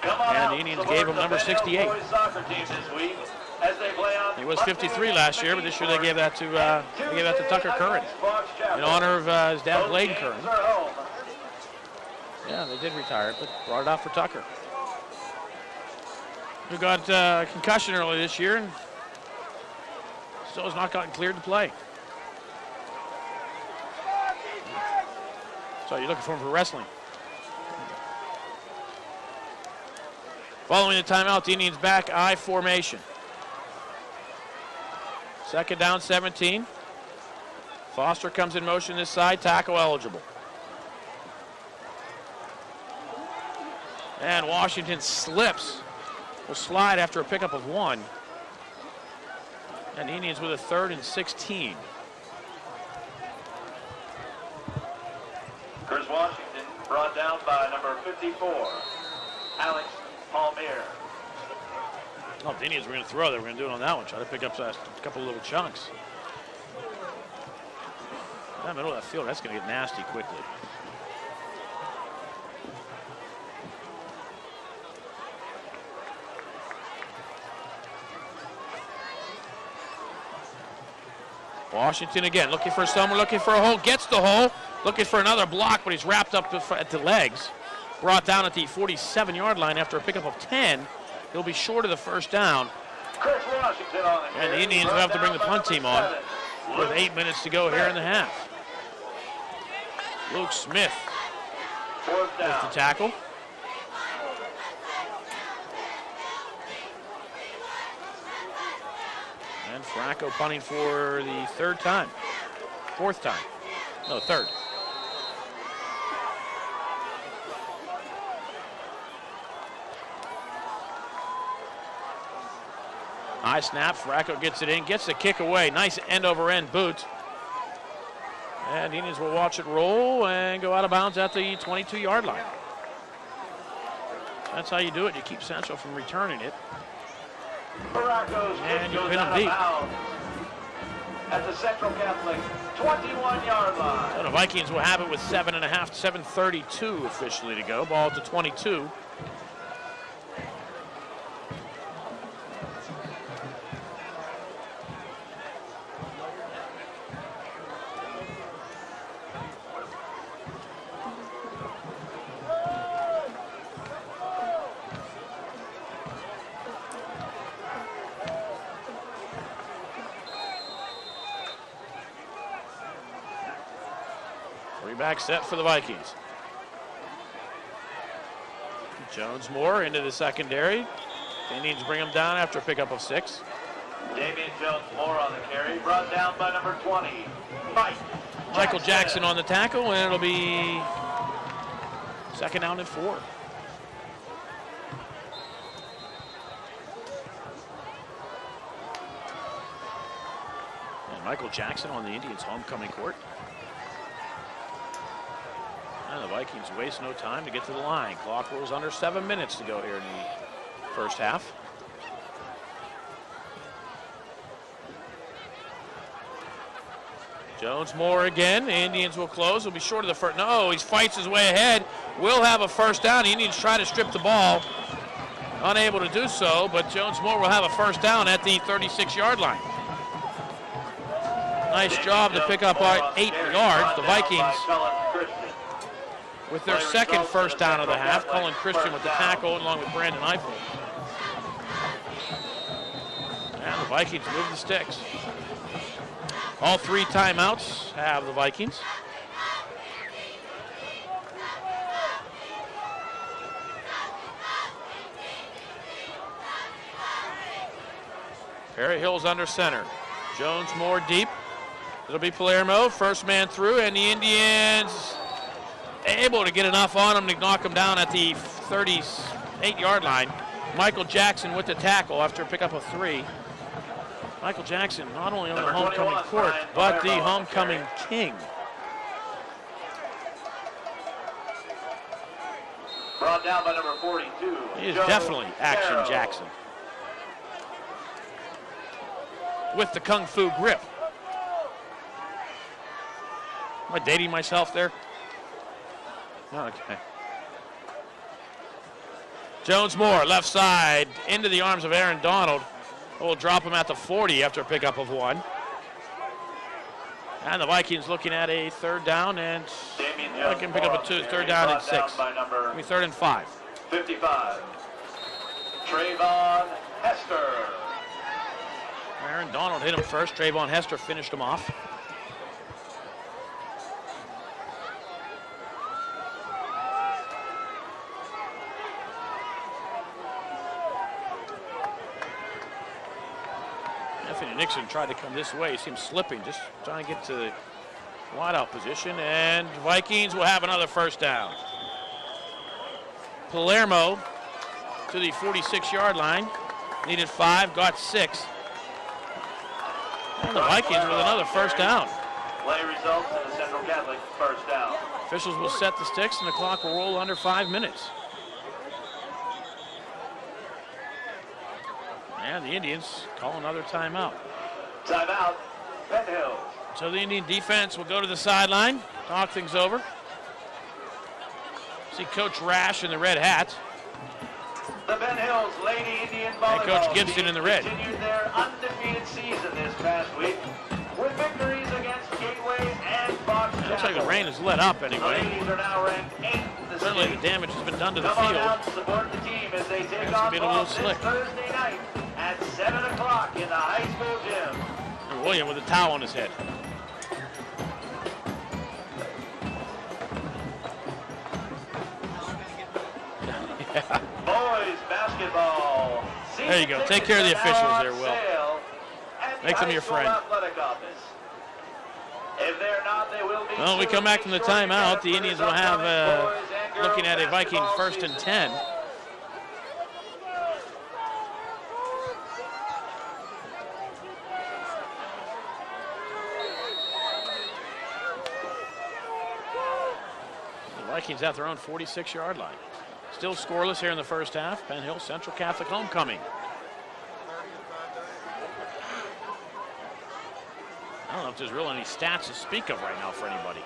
And the Indians gave him number 68. He was 53 last year, but this year they gave that to Tucker Curran in honor of his dad, Blade Curran. Yeah, they did retire it, but brought it out for Tucker, who got concussion early this year and still has not gotten cleared to play. So you're looking for him for wrestling. Following the timeout, the Indians back I formation. Second down, 17. Foster comes in motion this side, tackle eligible. And Washington slips. Will slide after a pickup of 1. And the Indians with a 3rd and 16. Chris Washington brought down by number 54, Alex Palmier. Oh, the Indians were going to throw. They were going to do it on that one. Try to pick up a couple of little chunks. In the middle of that field, that's going to get nasty quickly. Washington again, looking for someone, looking for a hole, gets the hole, looking for another block, but he's wrapped up at the legs. Brought down at the 47-yard line after a pickup of 10. He'll be short of the first down. Chris Washington on the And the Indians will have to bring the punt team on with 8 minutes to go here in the half. Luke Smith Fourth with down. the tackle. And Fracco punting for the 3rd time. 4th time. No, 3rd. High snap, Fracco gets it in, gets the kick away. Nice end-over-end boot. And the Indians will watch it roll and go out of bounds at the 22-yard line. That's how you do it. You keep Central from returning it. And you pin them deep. At the Central Catholic 21-yard line. So the Vikings will have it with 7:32 officially to go. Ball to 22. Back set for the Vikings. Jones Moore into the secondary. The Indians bring him down after a pickup of 6. Damian Jones Moore on the carry, brought down by number 20, Michael Jackson on the tackle, and it'll be 2nd down and 4. And Michael Jackson on the Indians' homecoming court. And the Vikings waste no time to get to the line. Clock rolls under 7 minutes to go here in the first half. Jones Moore again. The Indians will close. Will be short of the first. No, he fights his way ahead. Will have a first down. The Indians try to strip the ball. unable to do so, but Jones-Moore will have a first down at the 36-yard line. Nice job to pick up 8 yards. The Vikings with their second first down of the half. Cullen Christian with the tackle along with Brandon Eiffel. And the Vikings move the sticks. All 3 timeouts have the Vikings. Perry Hill's under center. Jones-Moore deep. It'll be Palermo, first man through, and the Indians able to get enough on him to knock him down at the 38-yard line. Michael Jackson with the tackle after a pickup of 3. Michael Jackson not only on the homecoming court, but the homecoming king. Brought down by number 42. He is definitely Action Jackson. With the Kung Fu grip. Am I dating myself there? Okay. Jones-Moore, left side, into the arms of Aaron Donald. Will drop him at the 40 after a pickup of 1. And the Vikings looking at a third down, and I can pick up a third down and 6. I mean, 3rd and 5. 55. Trayvon Hester. Aaron Donald hit him first. Trayvon Hester finished him off. Anthony Nixon tried to come this way. He seems slipping, just trying to get to the wideout position. And Vikings will have another first down. Palermo to the 46-yard line. Needed 5, got 6. And the Vikings with another first down. Play results in the Central Catholic first down. Officials will set the sticks and the clock will roll under 5 minutes. And the Indians call another timeout. Timeout, Penn Hills. So the Indian defense will go to the sideline, talk things over. See Coach Rash in the red hat. The Penn Hills Lady Indian And volleyball Coach Gibson in the red. continued their undefeated season this past week with victories against Gateway and Fox It looks like the Chapel. rain has let up The anyway. ladies are now ranked 8th in the Certainly state. the damage has been done to the Come on field. out and support the team as they take It's on been a little ball this slick. Thursday night at 7 o'clock in the high school gym. And William with a towel on his head. Boys basketball. There you go. Take care of the officials there, Will. Make them your friend. Well, we come back from the timeout. The Indians will have, looking at a Viking 1st and 10. The Vikings at their own 46-yard line. Still scoreless here in the first half. Penn Hill Central Catholic homecoming. I don't know if there's really any stats to speak of right now for anybody.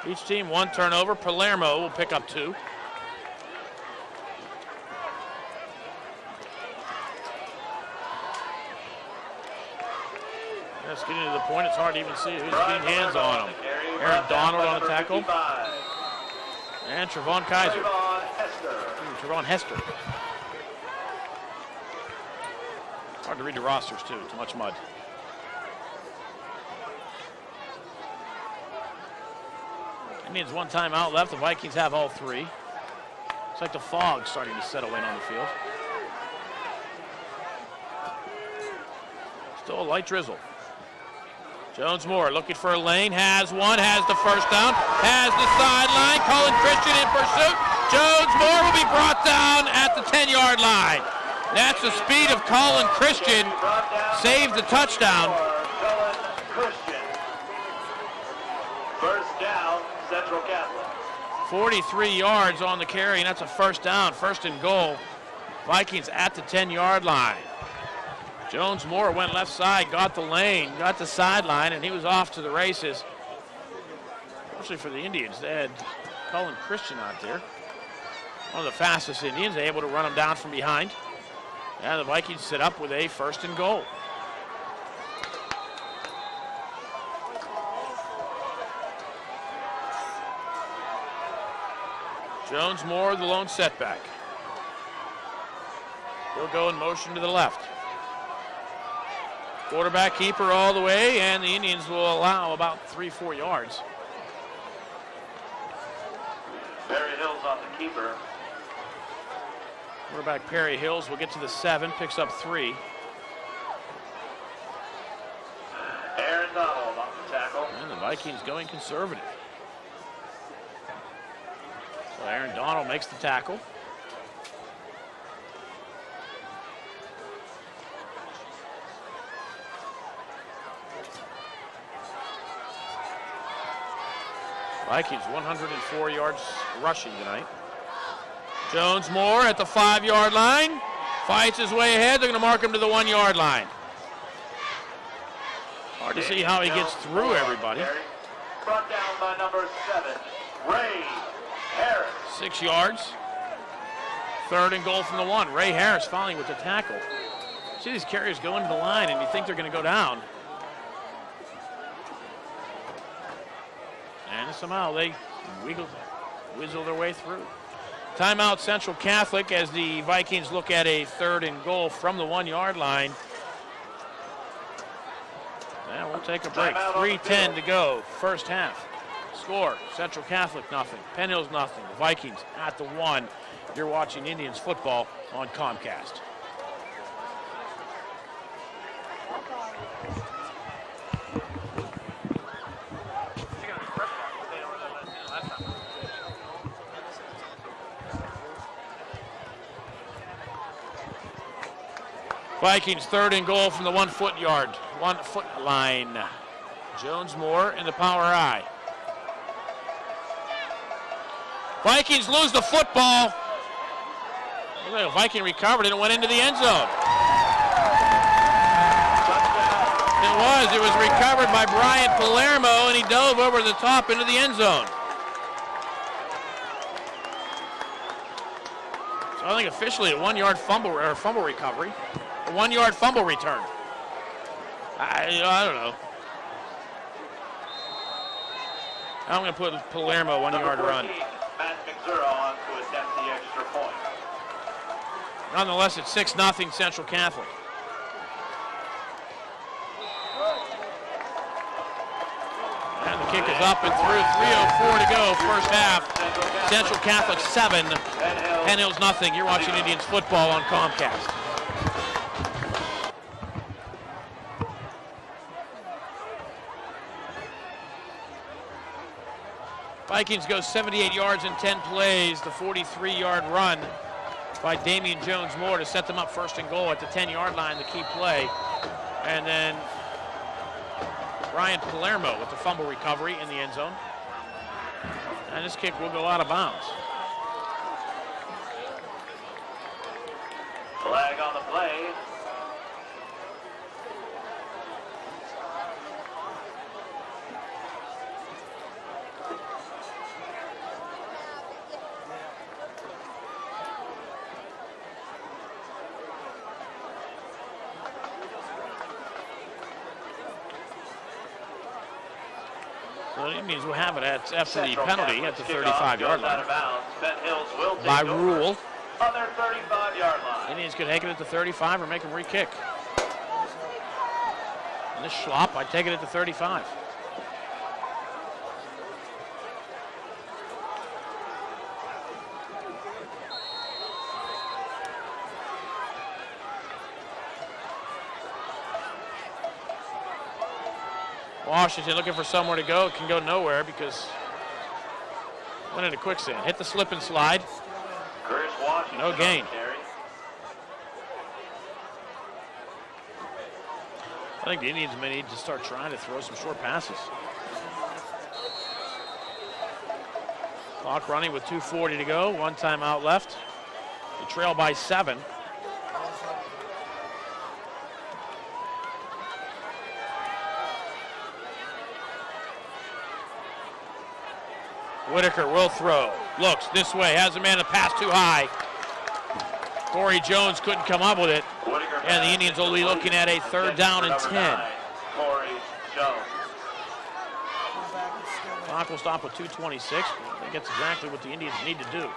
Each team 1 turnover. Palermo will pick up 2. That's getting to the point. It's hard to even see who's getting hands on him. Aaron Donald on the tackle. And Trevon Kaiser. Trevon Hester. Hard to read the rosters, too. Too much mud. Indians 1 timeout left. The Vikings have all 3. Looks like the fog's starting to settle in on the field. Still a light drizzle. Jones-Moore looking for a lane, has one, has the first down, has the sideline. Cullen Christian in pursuit. Jones-Moore will be brought down at the 10-yard line. That's the speed of Cullen Christian. Saved the touchdown. Cullen Christian. First down, Central Catholic. 43 yards on the carry, and that's a first down, 1st and goal. Vikings at the 10-yard line. Jones-Moore went left side, got the lane, got the sideline, and he was off to the races. Especially for the Indians, they had Cullen Christian out there. one of the fastest Indians, able to run them down from behind. And the Vikings set up with a 1st and goal. Jones Moore, the lone setback. He'll go in motion to the left. Quarterback keeper all the way, and the Indians will allow about 3-4 yards. Barry Hills on the keeper. Quarterback Perry Hills will get to the 7, picks up 3. Aaron Donald on the tackle. And the Vikings going conservative. So Aaron Donald makes the tackle. Vikings 104 yards rushing tonight. Jones Moore at the 5-yard line. Fights his way ahead. They're going to mark him to the 1-yard line. Hard to see how he gets through everybody. Brought down by number 7, Ray Harris. 6 yards. 3rd and goal from the 1. Ray Harris finally with the tackle. See these carriers go into the line and you think they're going to go down. And somehow they whizzle their way through. Timeout Central Catholic as the Vikings look at a 3rd and goal from the 1-yard line. And we'll take a break. 3:10 to go, first half. Score, Central Catholic nothing, Penn Hills nothing. The Vikings at the 1. You're watching Indians football on Comcast. Vikings 3rd and goal from the 1-foot line. Jones Moore in the power I. Vikings lose the football. The Viking recovered it and went into the end zone. It was recovered by Brian Palermo, and he dove over the top into the end zone. So I think officially a 1-yard fumble recovery. A 1-yard fumble return. I don't know. I'm going to put Palermo 1-yard run. Matt McZura on to attempt the extra point. Nonetheless, it's 6-0 Central Catholic. And the kick is up and through. 3:04 to go, first half. Central Catholic 7, Penn Hills nothing. You're watching Indians football on Comcast. Vikings go 78 yards in 10 plays. The 43-yard run by Damian Jones Moore to set them up 1st and goal at the 10-yard line, the key play. And then Brian Palermo with the fumble recovery in the end zone. And this kick will go out of bounds. Flag on the play. So the Indians will have it after the penalty at the 35-yard line. Penn Hills will By rule, on their 35-yard line. Indians could take it at the 35 or make a re-kick. And this schlop, I take it at the 35. Washington looking for somewhere to go. It can go nowhere because went into quicksand. Hit the slip and slide. Chris Washington No gain. I think the Indians may need to start trying to throw some short passes. Clock running with 2:40 to go. 1 timeout left. The trail by 7. Whitaker will throw. Looks this way. Has a man to pass too high. Corey Jones couldn't come up with it. And the Indians will be looking at a 3rd down and 10. Corey Jones. Clock will stop with 2:26. I think that's exactly what the Indians need to do.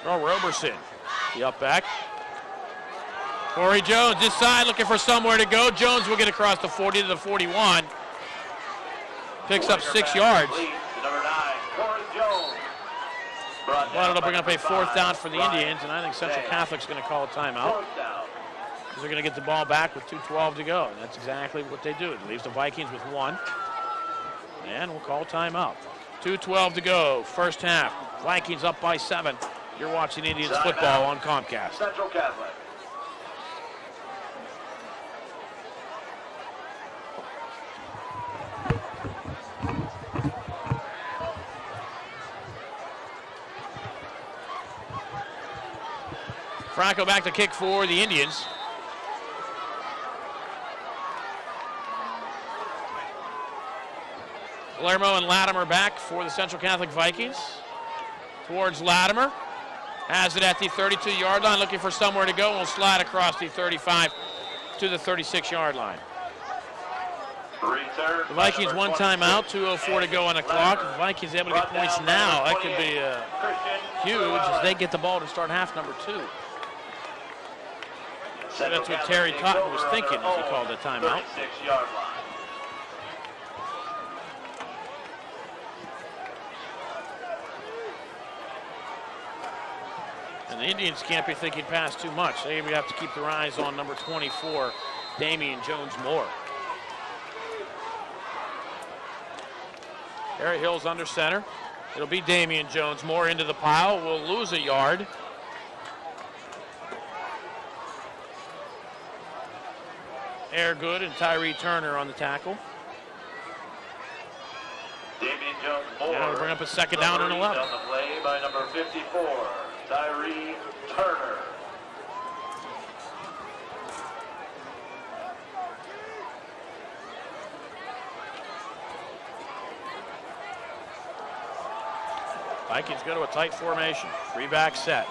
Throw Roberson. The up back. Corey Jones this side looking for somewhere to go. Jones will get across the 40 to the 41. Picks up 6 yards. Number 9, Corey Jones. Well, it'll bring up a 4th down for the Indians, and I think Central Catholic's going to call a timeout. 4th down. Because they're going to get the ball back with 2:12 to go. And that's exactly what they do. It leaves the Vikings with 1. And we'll call timeout. 2:12 to go, first half. Vikings up by 7. You're watching Indians football on Comcast. Central Catholic. Franco back to kick for the Indians. Palermo and Latimer back for the Central Catholic Vikings. Towards Latimer. Has it at the 32-yard line, looking for somewhere to go, and will slide across the 35 to the 36-yard line. The Vikings 1 timeout, 2:04 to go on the clock. If the Vikings able to get points now, that could be huge as they get the ball to start half number 2. So that's what Terry Totten was thinking as he called the timeout. 36-yard line. And the Indians can't be thinking past too much. They have to keep their eyes on number 24, Damian Jones-Moore. Harry Hill's under center. It'll be Damian Jones-Moore into the pile. Will lose a yard. Air Good and Tyree Turner on the tackle. Damian Jones-Moore. Now we'll bring up a 2nd down and 11. On the play by number 54, Tyree Turner. Vikings go to a tight formation. 3-back set.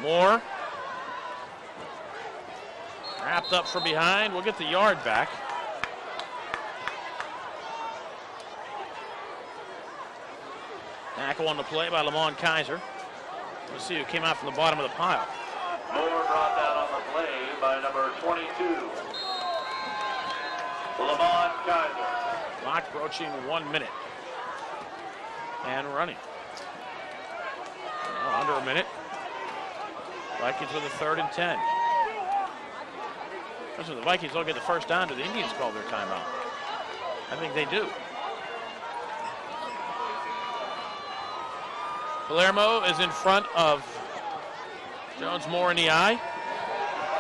Moore. Wrapped up from behind. We'll get the yard back. Tackle on the play by Lamont Kaiser. Let's see who came out from the bottom of the pile. Moore brought down on the play by number 22, Lamont Kaiser. Clock approaching 1 minute. And running. Well, under a minute. Vikings with a 3rd and 10. So the Vikings don't get the first down. Do the Indians call their timeout? I think they do. Palermo is in front of Jones-Moore in the eye.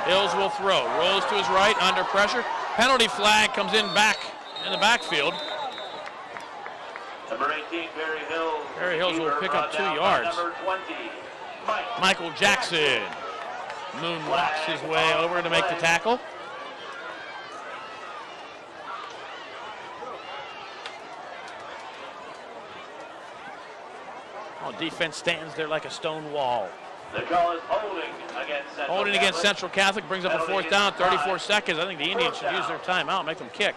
Hills will throw. Rolls to his right, under pressure. Penalty flag comes in back in the backfield. Number 18, Perry Hills. Perry Hills will pick up 2 yards. Number 20, Michael Jackson moonwalks his way over to make the tackle. Oh, defense stands there like a stone wall. The call is holding against Central Holding Catholic. against Central Catholic brings up a 4th down, 34 seconds. I think the Indians should use their timeout and make them kick.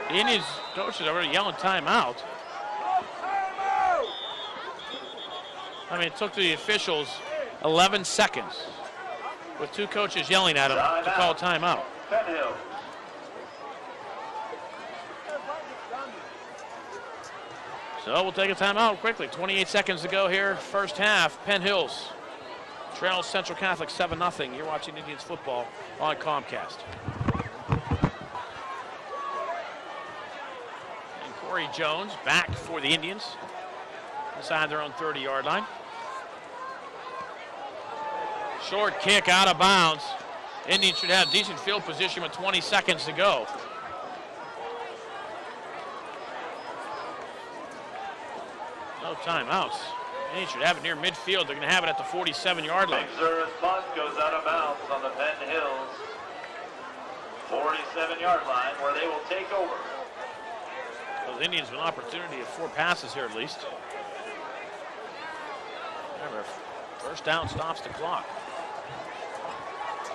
The Indians coaches are already yelling timeout. I mean, it took the officials 11 seconds with 2 coaches yelling at them to call timeout. Penn Hill. So we'll take a timeout quickly. 28 seconds to go here, first half. Penn Hills trails Central Catholic 7-0. You're watching Indians football on Comcast. Corey Jones back for the Indians inside their own 30-yard line. Short kick out of bounds. Indians should have decent field position with 20 seconds to go. No timeouts. Indians should have it near midfield. They're going to have it at the 47-yard line. Big Zura's punt goes out of bounds on the Penn Hills 47-yard line, where they will take over. Those Indians have an opportunity of 4 passes here at least. Remember, first down stops the clock. So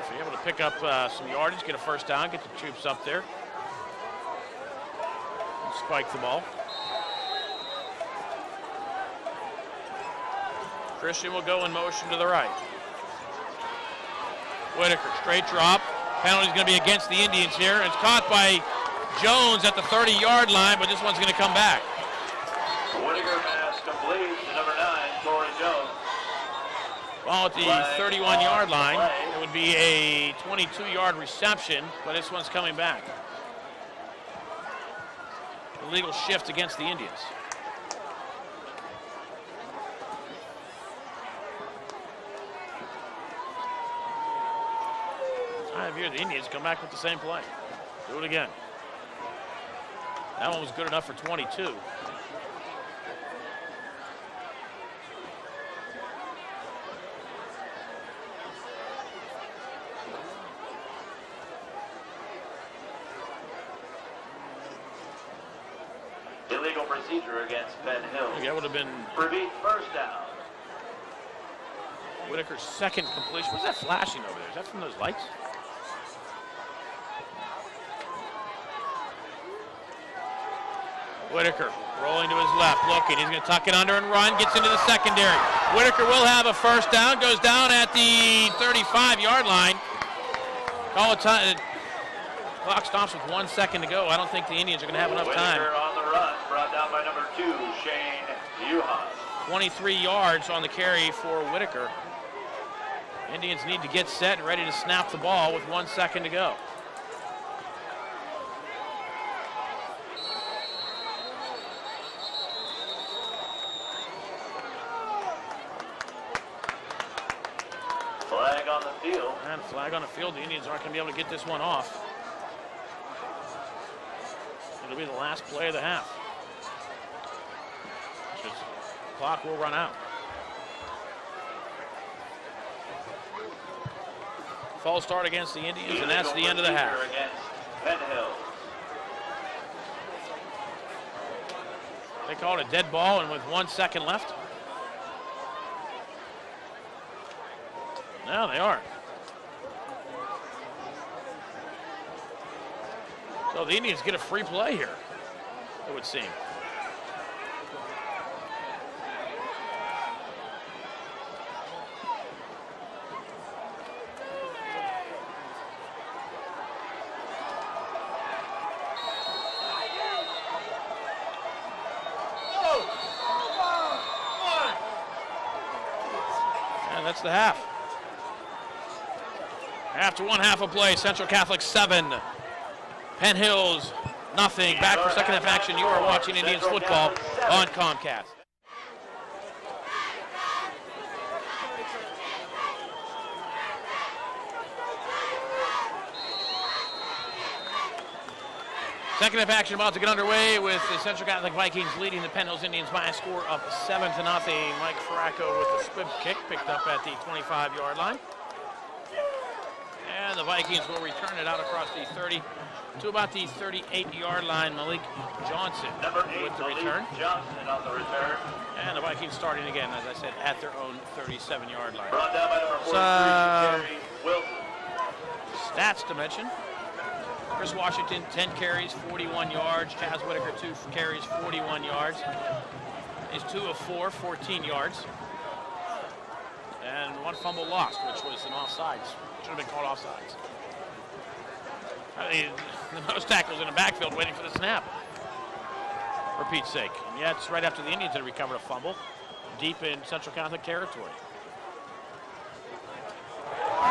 if you're able to pick up some yardage, get a first down, get the troops up there, and spike the ball. Christian will go in motion to the right. Whitaker, straight drop. Penalty's going to be against the Indians here. It's caught by Jones at the 30-yard line, but this one's going to come back. Whitaker pass complete to number 9, Corey Jones. Ball at the 31-yard line. It would be a 22-yard reception, but this one's coming back. Illegal shift against the Indians. Time here, the Indians come back with the same play. Do it again. That one was good enough for 22. Illegal procedure against Penn Hills. That would have been Repeat, first down. Whitaker's second completion. What's that flashing over there? Is that from those lights? Whitaker rolling to his left, looking. He's going to tuck it under and run, gets into the secondary. Whitaker will have a first down, goes down at the 35-yard line. Call it time. Clock stops with 1 second to go. I don't think the Indians are going to have enough time. Whitaker on the run, brought down by number 2, Shane Yuhan. 23 yards on the carry for Whitaker. Indians need to get set and ready to snap the ball with 1 second to go. Flag on the field. And flag on the field. The Indians aren't going to be able to get this one off. It'll be the last play of the half. Clock will run out. False start against the Indians, and that's the end of the half. Against Penn Hills. They called it a dead ball, and with 1 second left. No, they aren't. So the Indians get a free play here, it would seem. And that's the half. After one half of play, Central Catholic 7, Penn Hills nothing. Back for second half action. You are watching Indians football on Comcast. Second half action about to get underway with the Central Catholic Vikings leading the Penn Hills Indians by a score of 7-0. Mike Faracco with the squib kick picked up at the 25-yard line. And the Vikings will return it out across the 30 to about the 38-yard line. Malik Johnson with the return. Johnson on the return. And the Vikings starting again, as I said, at their own 37-yard line. Brought down by number 43, Terry Wilson. Stats to mention. Chris Washington, 10 carries, 41 yards. Chaz Whitaker, 2 carries, 41 yards. He's 2 of 4, 14 yards. And 1 fumble lost, which was an offsides. Should have been called offsides. I mean, the most tackles in the backfield waiting for the snap, for Pete's sake. And yet, it's right after the Indians had recovered a fumble deep in Central Catholic territory.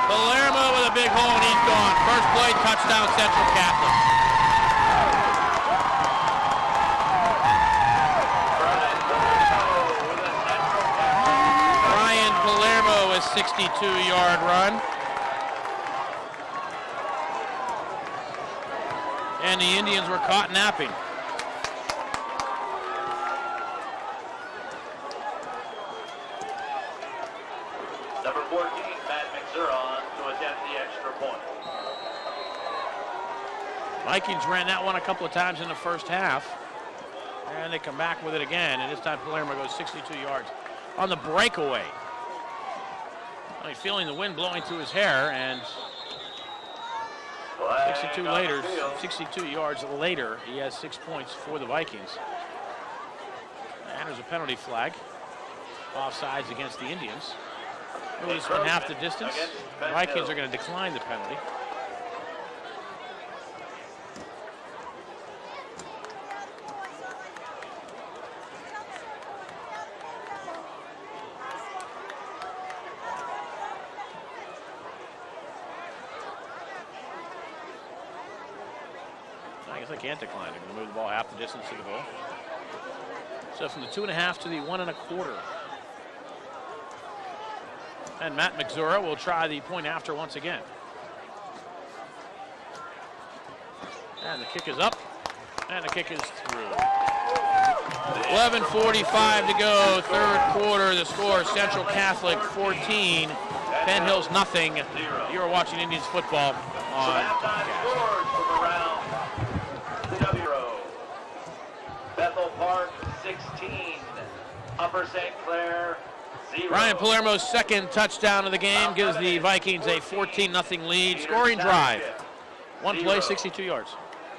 Palermo with a big hole, and he's gone. First play, touchdown, Central Catholic. 62-yard run. And the Indians were caught napping. Number 14, Matt McZuron, to attempt the extra point. Vikings ran that one a couple of times in the first half. And they come back with it again. And this time Palermo goes 62 yards on the breakaway. He's feeling the wind blowing through his hair, and 62 yards later, he has 6 points for the Vikings. And there's a penalty flag. Offsides against the Indians. Move this one half the distance. The Vikings are going to decline the penalty. I guess I can't decline. They're going to move the ball half the distance to the goal. So from the 2.5 to the 1.25. And Matt McZura will try the point after once again. And the kick is up. And the kick is through. 11:45 to go, third quarter. The score, Central Catholic 14, Penn Hills nothing. You are watching Indians football on Bethel Park 16, Upper St. Clair 0. Ryan Palermo's second touchdown of the game gives the Vikings a 14-0 lead. Scoring drive. One play, 62 yards.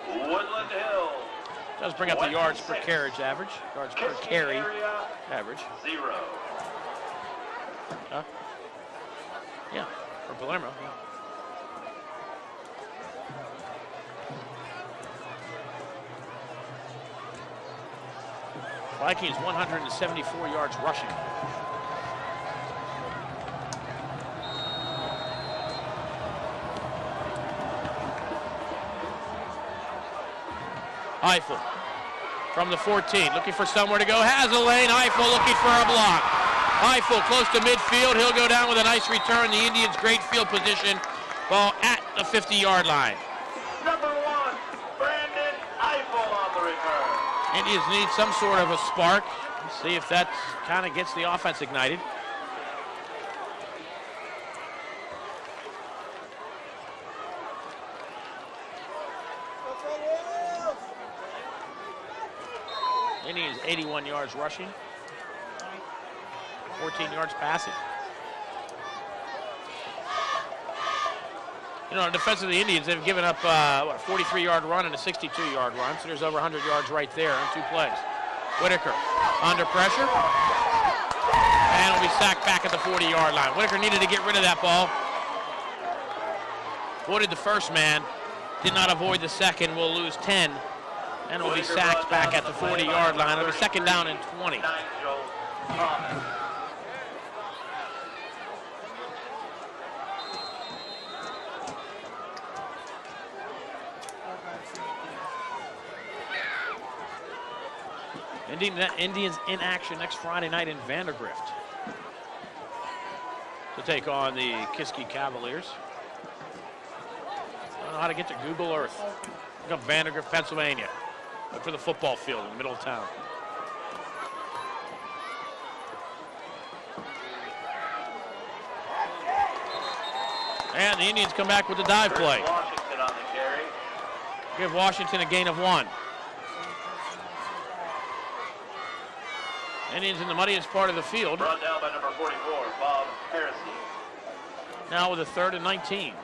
Woodland Hill Does bring up the yards per carriage average. Yards per carry average. 0. Huh? Yeah, for Palermo. Yeah. Vikings 174 yards rushing. Eiffel from the 14, looking for somewhere to go. Has a lane. Eiffel looking for a block. Eiffel close to midfield. He'll go down with a nice return. The Indians' great field position. Ball at the 50-yard line. Number 1, Brandon Eiffel on the return. Indians need some sort of a spark. See if that kind of gets the offense ignited. Indians 81 yards rushing, 14 yards passing. You know, in defense of the Indians, they've given up a 43-yard run and a 62-yard run, so there's over 100 yards right there on 2 plays. Whitaker under pressure, and will be sacked back at the 40-yard line. Whitaker needed to get rid of that ball. Avoided the first man, did not avoid the second, will lose 10, and will be sacked back at the 40-yard line. It'll be second down and 20. Indians in action next Friday night in Vandergrift to take on the Kiski Cavaliers. I don't know how to get to Google Earth. Look up Vandergrift, Pennsylvania. Look for the football field in the middle of town. And the Indians come back with the dive play. Washington on the carry. Give Washington a gain of 1. Indians in the muddiest part of the field. Brought down by number 44, Bob Heresy. Now with a 3rd and 19.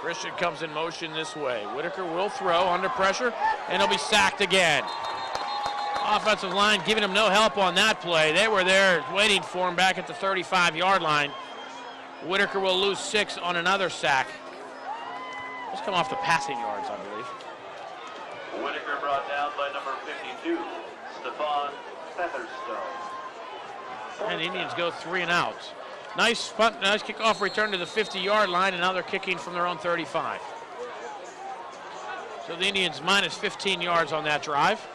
Christian comes in motion this way. Whitaker will throw under pressure, and he'll be sacked again. Offensive line giving him no help on that play. They were there waiting for him back at the 35-yard line. Whitaker will lose 6 on another sack. Just come off the passing yards, I believe. Whitaker brought down by number 52, Stephon Featherstone. And the Indians go 3 and out. Nice punt, nice kickoff return to the 50-yard line, and now they're kicking from their own 35. So the Indians minus 15 yards on that drive.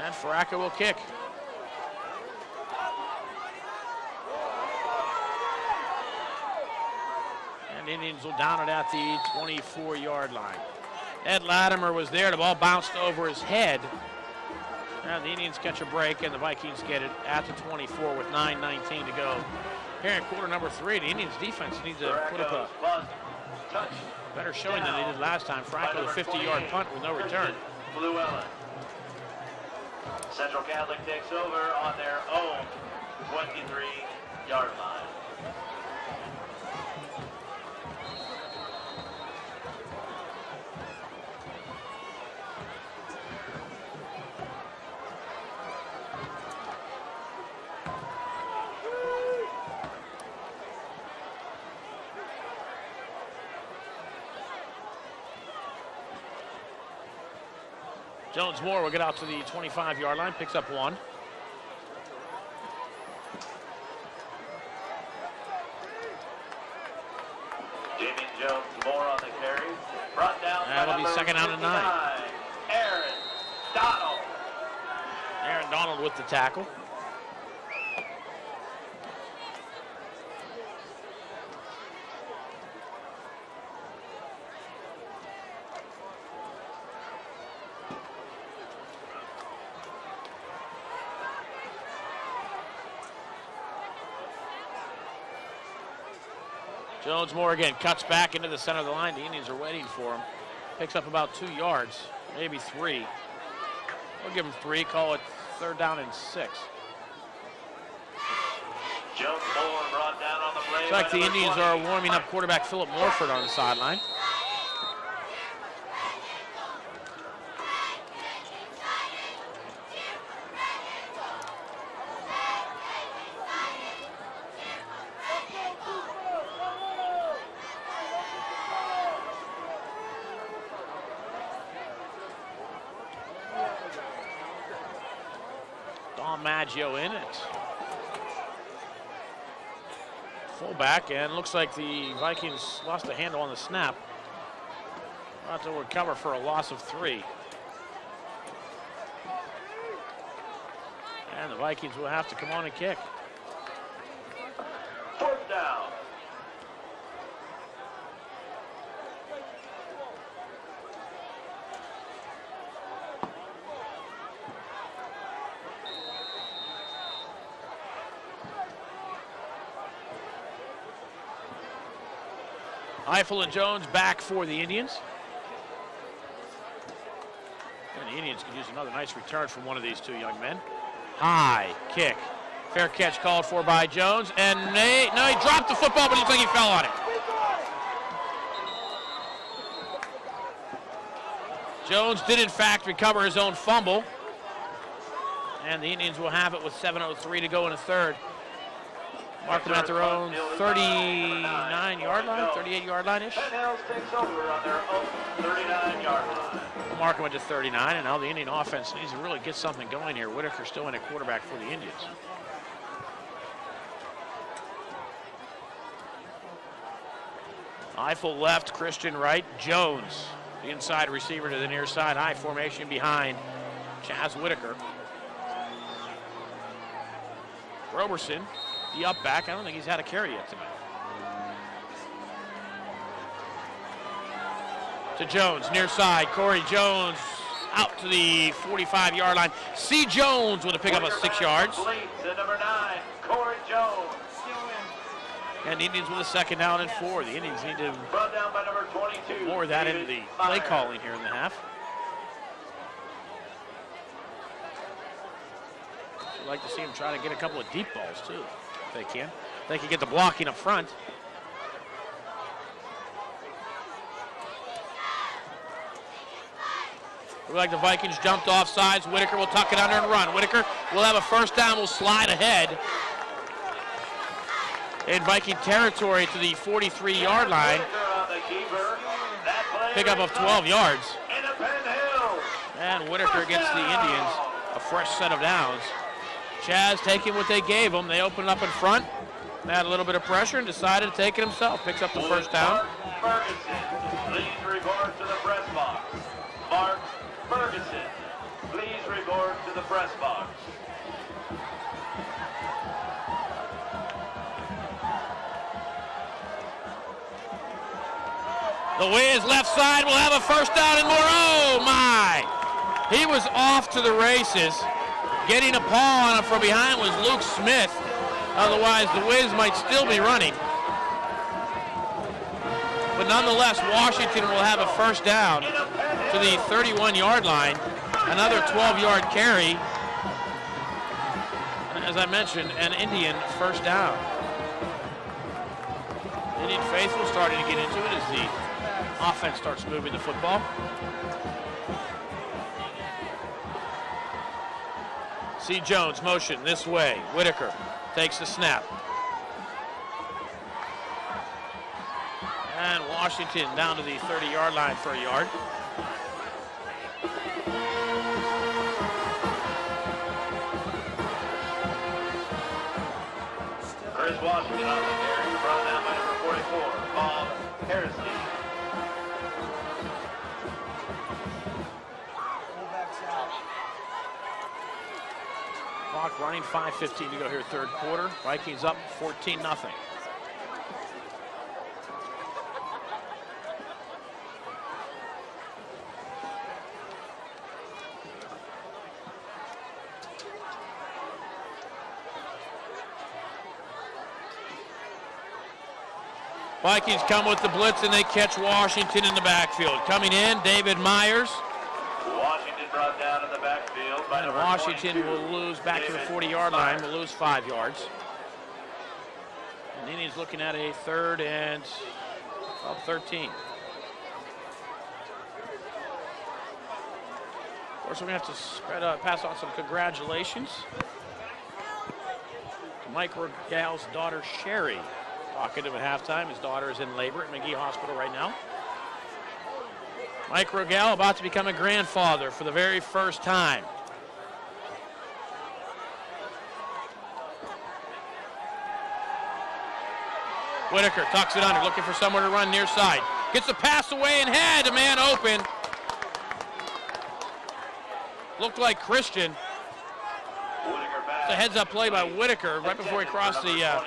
And Faraka will kick. And the Indians will down it at the 24-yard line. Ed Latimer was there. The ball bounced over his head. And the Indians catch a break, and the Vikings get it at the 24 with 9:19 to go. Here in quarter number 3, the Indians defense needs to put up a better showing than they did last time. Franco, the 50-yard punt with no return. Llewellyn. Central Catholic takes over on their own 23-yard line. Jones Moore will get out to the 25-yard line, picks up 1. Jamie Jones Moore on the carry. Brought down That'll by be number second down and 9. Aaron Donald. Aaron Donald with the tackle. Jones Moore again cuts back into the center of the line. The Indians are waiting for him. Picks up about 2 yards, maybe 3. We'll give him 3, call it 3rd down and 6. Jones Moore brought down on the play. Looks like by the number Indians 20. are warming up quarterback Philip Morford on the sideline. Maggio in it. Fullback, and looks like the Vikings lost the handle on the snap. About to recover for a loss of 3. And the Vikings will have to come on and kick. 4th down. Eiffel and Jones back for the Indians. And the Indians could use another nice return from one of these 2 young men. High kick. Fair catch called for by Jones. And no, he dropped the football, but it looks like he fell on it. Jones did, in fact, recover his own fumble. And the Indians will have it with 7:03 to go in the 3rd. Mark them at their own 39-yard line, 38-yard line-ish. Penn Hills takes over on their own 39-yard line. We'll mark them at the 39, and now the Indian offense needs to really get something going here. Whitaker still in at quarterback for the Indians. Eiffel left, Christian right, Jones, the inside receiver to the near side. I formation behind Chaz Whitaker. Roberson, the up back. I don't think he's had a carry yet tonight. To Jones, near side. Corey Jones out to the 45-yard line. C. Jones with a pick up of 6 yards. To number 9, Corey Jones. And the Indians with a 2nd down and 4. The Indians need to Brought down by number 22. put more of that into the play calling here in the half. I'd like to see them try to get a couple of deep balls too, if they can. They can get the blocking up front. Look like the Vikings jumped off sides. Whitaker will tuck it under and run. Whitaker will have a 1st down, will slide ahead in Viking territory to the 43-yard line. Pickup of 12 yards. And Whitaker against the Indians, a fresh set of downs. Chaz taking what they gave him. They opened up in front, had a little bit of pressure, and decided to take it himself. Picks up the first down. Ferguson, please report to the press box. Mark Ferguson, please report to the press box. The Wiz left side will have a first down and more. Oh my! He was off to the races. Getting a paw on him from behind was Luke Smith. Otherwise, the Wiz might still be running. But nonetheless, Washington will have a first down to the 31-yard line. Another 12-yard carry. As I mentioned, an Indian first down. Indian faithful starting to get into it as the offense starts moving the football. C. Jones motion this way. Whitaker takes the snap. And Washington down to the 30-yard line for a yard. Chris Washington on the carry, brought down by number 44, Bob Harrison. Clock running, 5:15 to go here, third quarter. Vikings up 14-0. Vikings come with the blitz and they catch Washington in the backfield. Coming in, David Myers. Washington brought down in the backfield by And number Washington 22, will lose back to the David 40-yard line, Myers. will lose 5 yards. And the Indians looking at a third and 13. Of course, we're going to have to pass on some congratulations to Mike Regal's daughter, Sherry. Talking to him at halftime. His daughter is in labor at McGee Hospital right now. Mike Regal about to become a grandfather for the very first time. Whitaker tucks it under, looking for somewhere to run near side. Gets the pass away and had a man open. Looked like Christian. It's a heads-up play by Whitaker right before he crossed the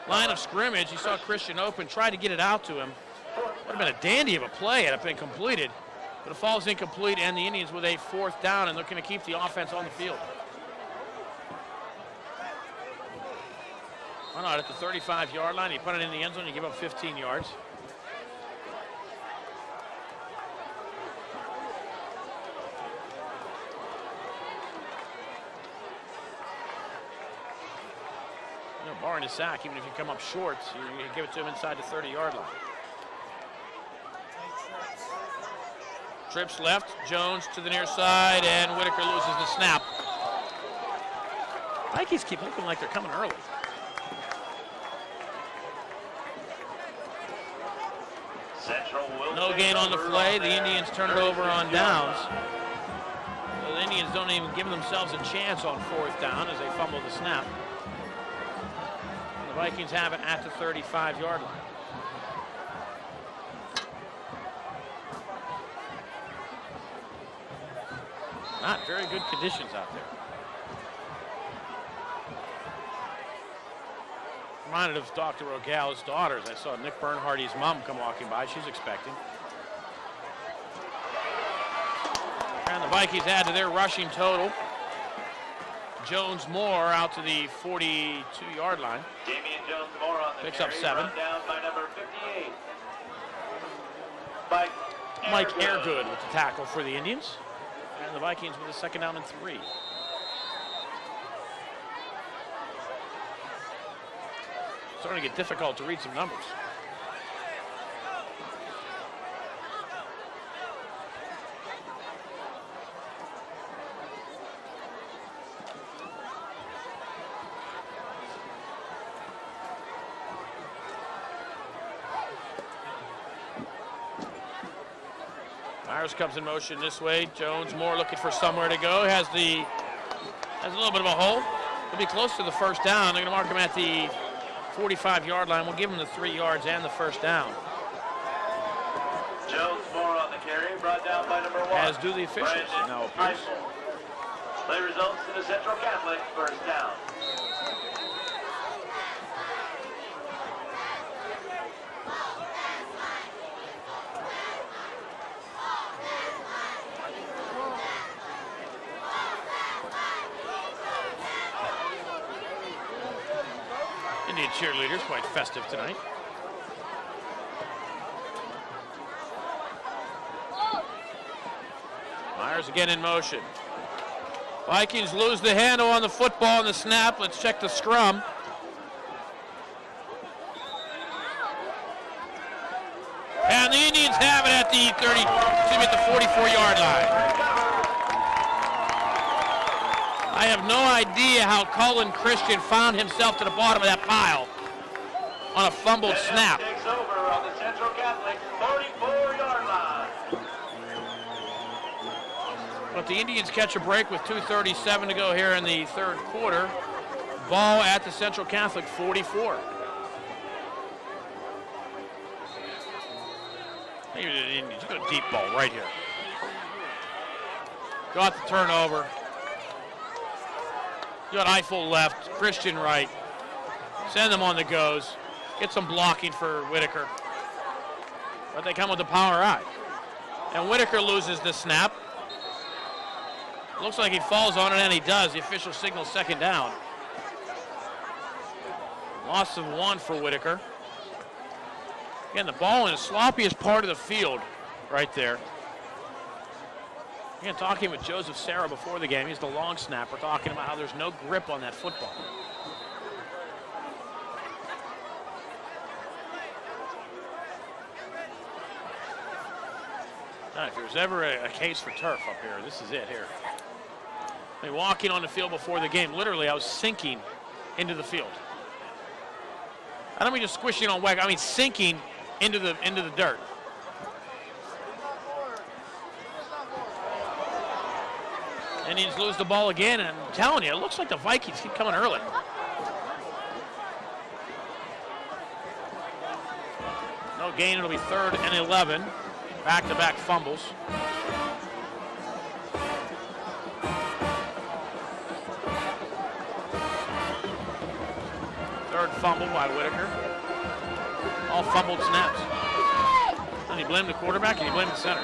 line of scrimmage. He saw Christian open, tried to get it out to him. Would have been a dandy of a play had it been completed. But it falls incomplete, and the Indians with a fourth down, and they're going to keep the offense on the field. Why not? At the 35-yard line, he put it in the end zone, he gave up 15 yards. You know, barring a sack, even if you come up short, you give it to him inside the 30-yard line. Trips left, Jones to the near side, and Whitaker loses the snap. Vikings keep looking like they're coming early. No gain on the play. The Indians turn it over on downs. So the Indians don't even give themselves a chance on fourth down as they fumble the snap. And the Vikings have it at the 35-yard line. Not very good conditions out there. Reminded of Dr. Rogal's daughters. I saw Nick Bernhardy's mom come walking by. She's expecting. And the Vikings add to their rushing total. Jones Moore out to the 42-yard line. Damian Jones Moore on the Picks carry, up 7. run down by number 58. Mike Airgood with the tackle for the Indians. And the Vikings with a second down and 3. Starting to get difficult to read some numbers. Myers comes in motion this way. Jones more looking for somewhere to go. Has a little bit of a hole. He'll be close to the first down. They're going to mark him at the 45-yard line. We'll give him the 3 yards and the first down. Jones more on the carry, brought down by number 1. As do the officials. Brandon Now appears. Eiffel. Play results to the Central Catholic first down. Indian cheerleaders quite festive tonight. Myers again in motion. Vikings lose the handle on the football and the snap. Let's check the scrum. And the Indians have it at the 44-yard line. I have no idea how Cullen Christian found himself to the bottom of that pile on a fumbled snap. Takes over on the Central Catholic 44-yard line. But the Indians catch a break with 2:37 to go here in the third quarter. Ball at the Central Catholic 44. Maybe the Indians got a deep ball right here. Got the turnover. You got Eiffel left, Christian right. Send them on the goes. Get some blocking for Whitaker. But they come with the power eye. And Whitaker loses the snap. Looks like he falls on it, and he does. The official signals second down. Loss of 1 for Whitaker. Again, the ball in the sloppiest part of the field right there. Again, talking with Joseph Serra before the game. He's the long snapper, talking about how there's no grip on that football. Now, if there's ever a case for turf up here, this is it here. I mean, walking on the field before the game, literally, I was sinking into the field. I don't mean just squishing on whack. I mean sinking into the dirt. Indians lose the ball again, and I'm telling you, it looks like the Vikings keep coming early. No gain, it'll be 3rd and 11. Back-to-back fumbles. Third fumble by Whitaker. All fumbled snaps. And he blamed the quarterback and he blamed the center.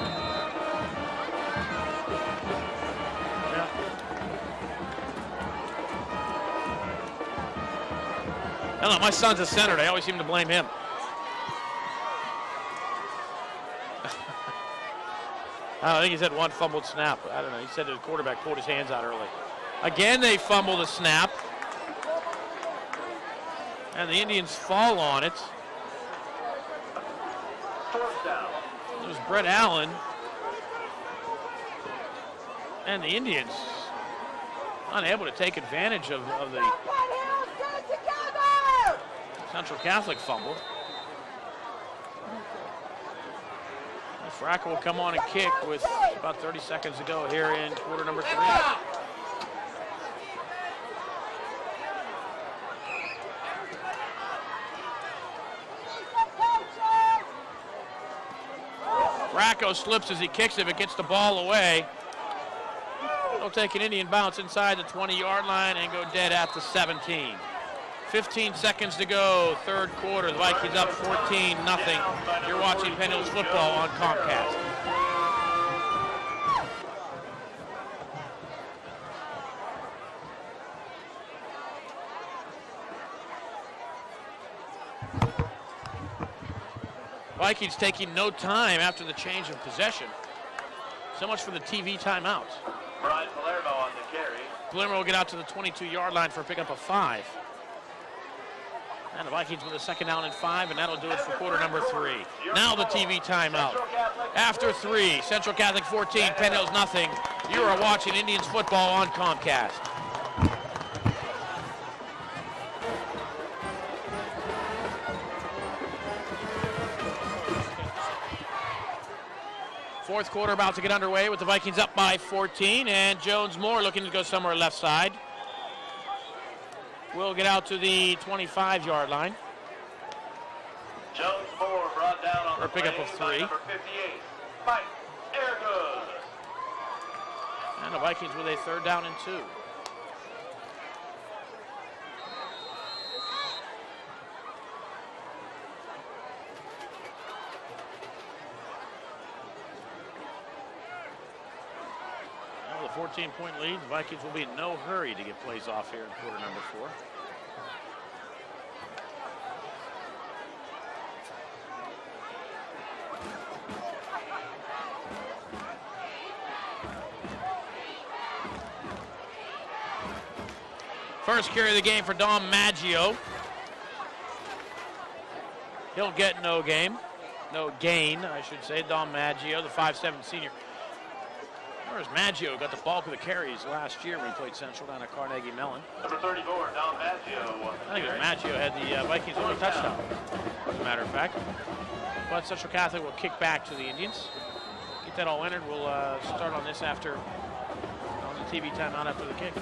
I don't know, my son's a center. They always seem to blame him. I think he's had 1 fumbled snap. I don't know. He said the quarterback pulled his hands out early. Again, they fumble the snap. And the Indians fall on it. Fourth down. It was Brett Allen. And the Indians unable to take advantage of the Central Catholic fumble. And Fracco will come on and kick with about 30 seconds to go here in quarter number 3. Fracco slips as he kicks it, but gets the ball away. He'll take an Indian bounce inside the 20-yard line and go dead at the 17. 15 seconds to go, third quarter. The Vikings up 14-0. You're watching Penn Hills football on Comcast. Vikings taking no time after the change of possession. So much for the TV timeout. Brian Palermo on the carry. Palermo will get out to the 22-yard line for a pickup of 5. And the Vikings with a 2nd down and 5, and that'll do it for quarter number 3. Now the TV timeout. After 3, Central Catholic 14, Penn Hills nothing. You are watching Indians football on Comcast. Fourth quarter about to get underway with the Vikings up by 14, and Jones Moore looking to go somewhere left side. Will get out to the 25-yard line. Jones Moore brought down on For a the pickup play of by 3. number 58, Mike Airgood. And the Vikings with a 3rd down and 2. Now with a 14-point lead, the Vikings will be in no hurry to get plays off here in quarter number 4. First carry of the game for Dom Maggio. He'll get no gain, I should say. Dom Maggio, the 5'7" senior. Whereas Maggio got the bulk of the carries last year when he played Central down at Carnegie Mellon. Number 34, Dom Maggio. I think it was Maggio had the Vikings' only touchdown, as a matter of fact. But Central Catholic will kick back to the Indians. Get that all entered. We'll start on this after, on the TV timeout after the kick.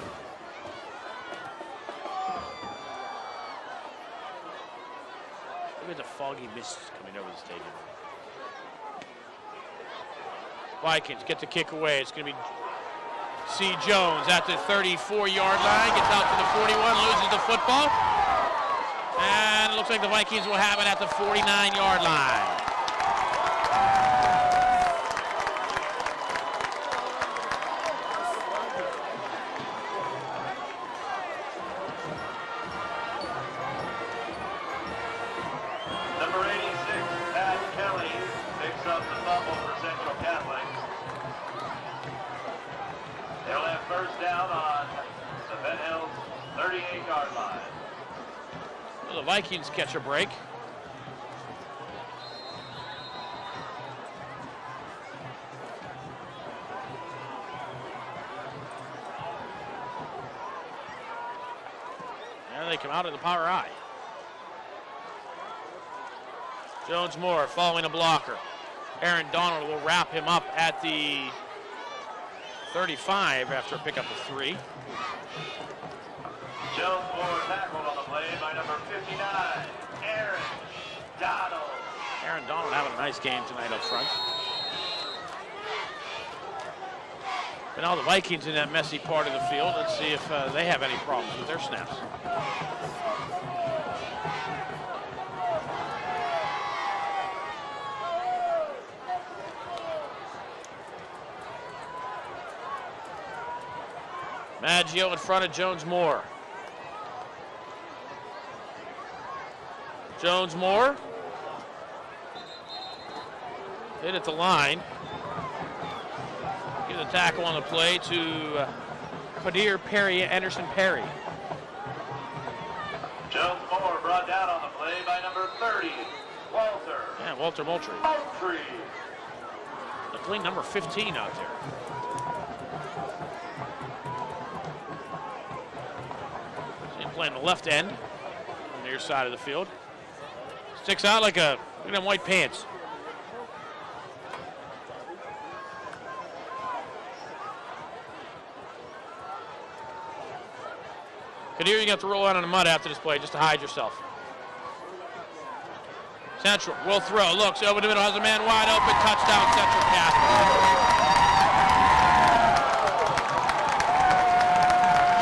Look at the foggy mist coming over the stadium. Vikings get the kick away. It's going to be C. Jones at the 34-yard line. Gets out to the 41, loses the football. And it looks like the Vikings will have it at the 49-yard line. Number 86, Pat Kelly, picks up the fumble for Central Catholic. They'll have first down on the Penn Hills 38-yard line. Well, the Vikings catch a break. And they come out of the power I. Jones Moore following a blocker. Aaron Donald will wrap him up at the 35 after a pickup of 3. Jones Moore tackled on the play by number 59, Aaron Donald. Aaron Donald having a nice game tonight up front. But now the Vikings in that messy part of the field. Let's see if they have any problems with their snaps. Maggio in front of Jones Moore. Jones Moore hit at the line. Give the tackle on the play to Kadir Perry, Anderson Perry. Jones Moore brought down on the play by number 30, Walter. Yeah, Walter Moultrie. Moultrie. The clean number 15 out there. Playing the left end on the near side of the field. Sticks out like a, look at them white pants. Kadir, you have to roll out on the mud after this play just to hide yourself. Central will throw, looks over the middle, has a man wide open, touchdown Central Catholic.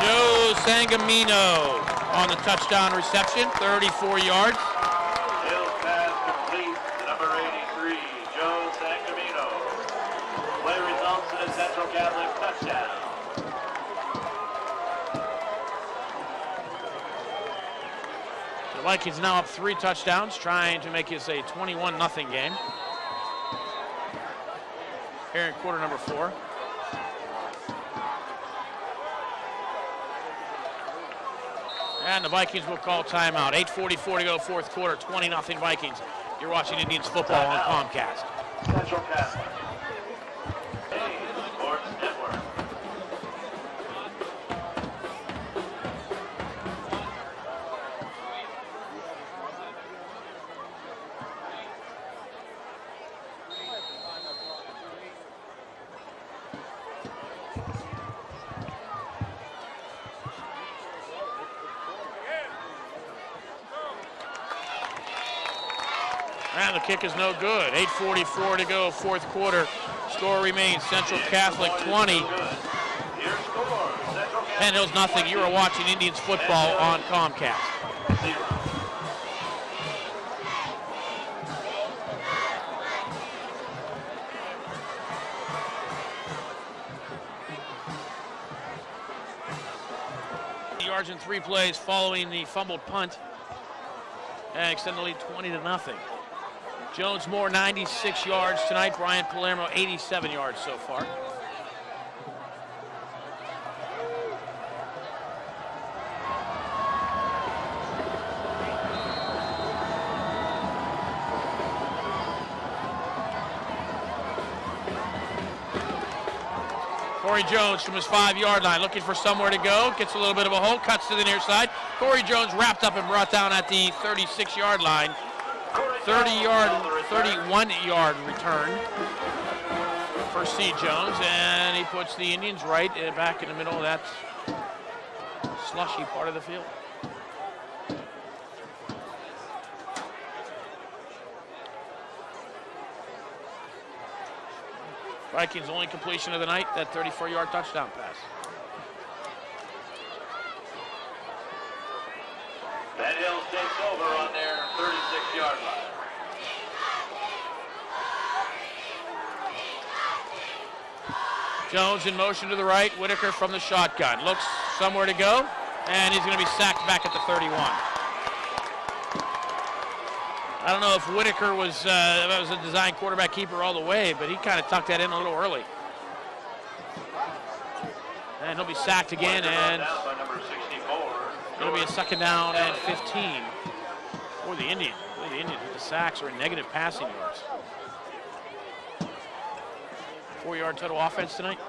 Joe Sangamino on the touchdown reception, 34 yards. Hills pass complete to number 83, Joe Sangamino. Play results in a Central Catholic touchdown. The Vikings now up 3 touchdowns, trying to make this a 21-0 game. Here in quarter number 4. And the Vikings will call timeout. 8:44 to go, fourth quarter, 20-0 Vikings. You're watching Indians football on Comcast. Central Catholic. Sports Network. kick is no good. 8:44 to go, fourth quarter. Score remains Central Catholic 20, Penn Hills nothing. You are watching Indians football on Comcast. Yards in 3 plays following the fumbled punt and extend the lead 20-0. Jones Moore 96 yards tonight. Brian Palermo 87 yards so far. Corey Jones from his 5-yard line looking for somewhere to go. Gets a little bit of a hole, cuts to the near side. Corey Jones wrapped up and brought down at the 36-yard line. 31-yard return for C. Jones, and he puts the Indians right back in the middle of that slushy part of the field. Vikings' only completion of the night, that 34-yard touchdown pass. Penn Hills takes over on their 36-yard line. Jones in motion to the right. Whitaker from the shotgun. Looks somewhere to go, and he's going to be sacked back at the 31. I don't know if Whitaker was a design quarterback keeper all the way, but he kind of tucked that in a little early. And he'll be sacked again, and it'll be a second down and 15 for the Indians. The Indians with the sacks are in negative passing yards. 4-yard total offense tonight.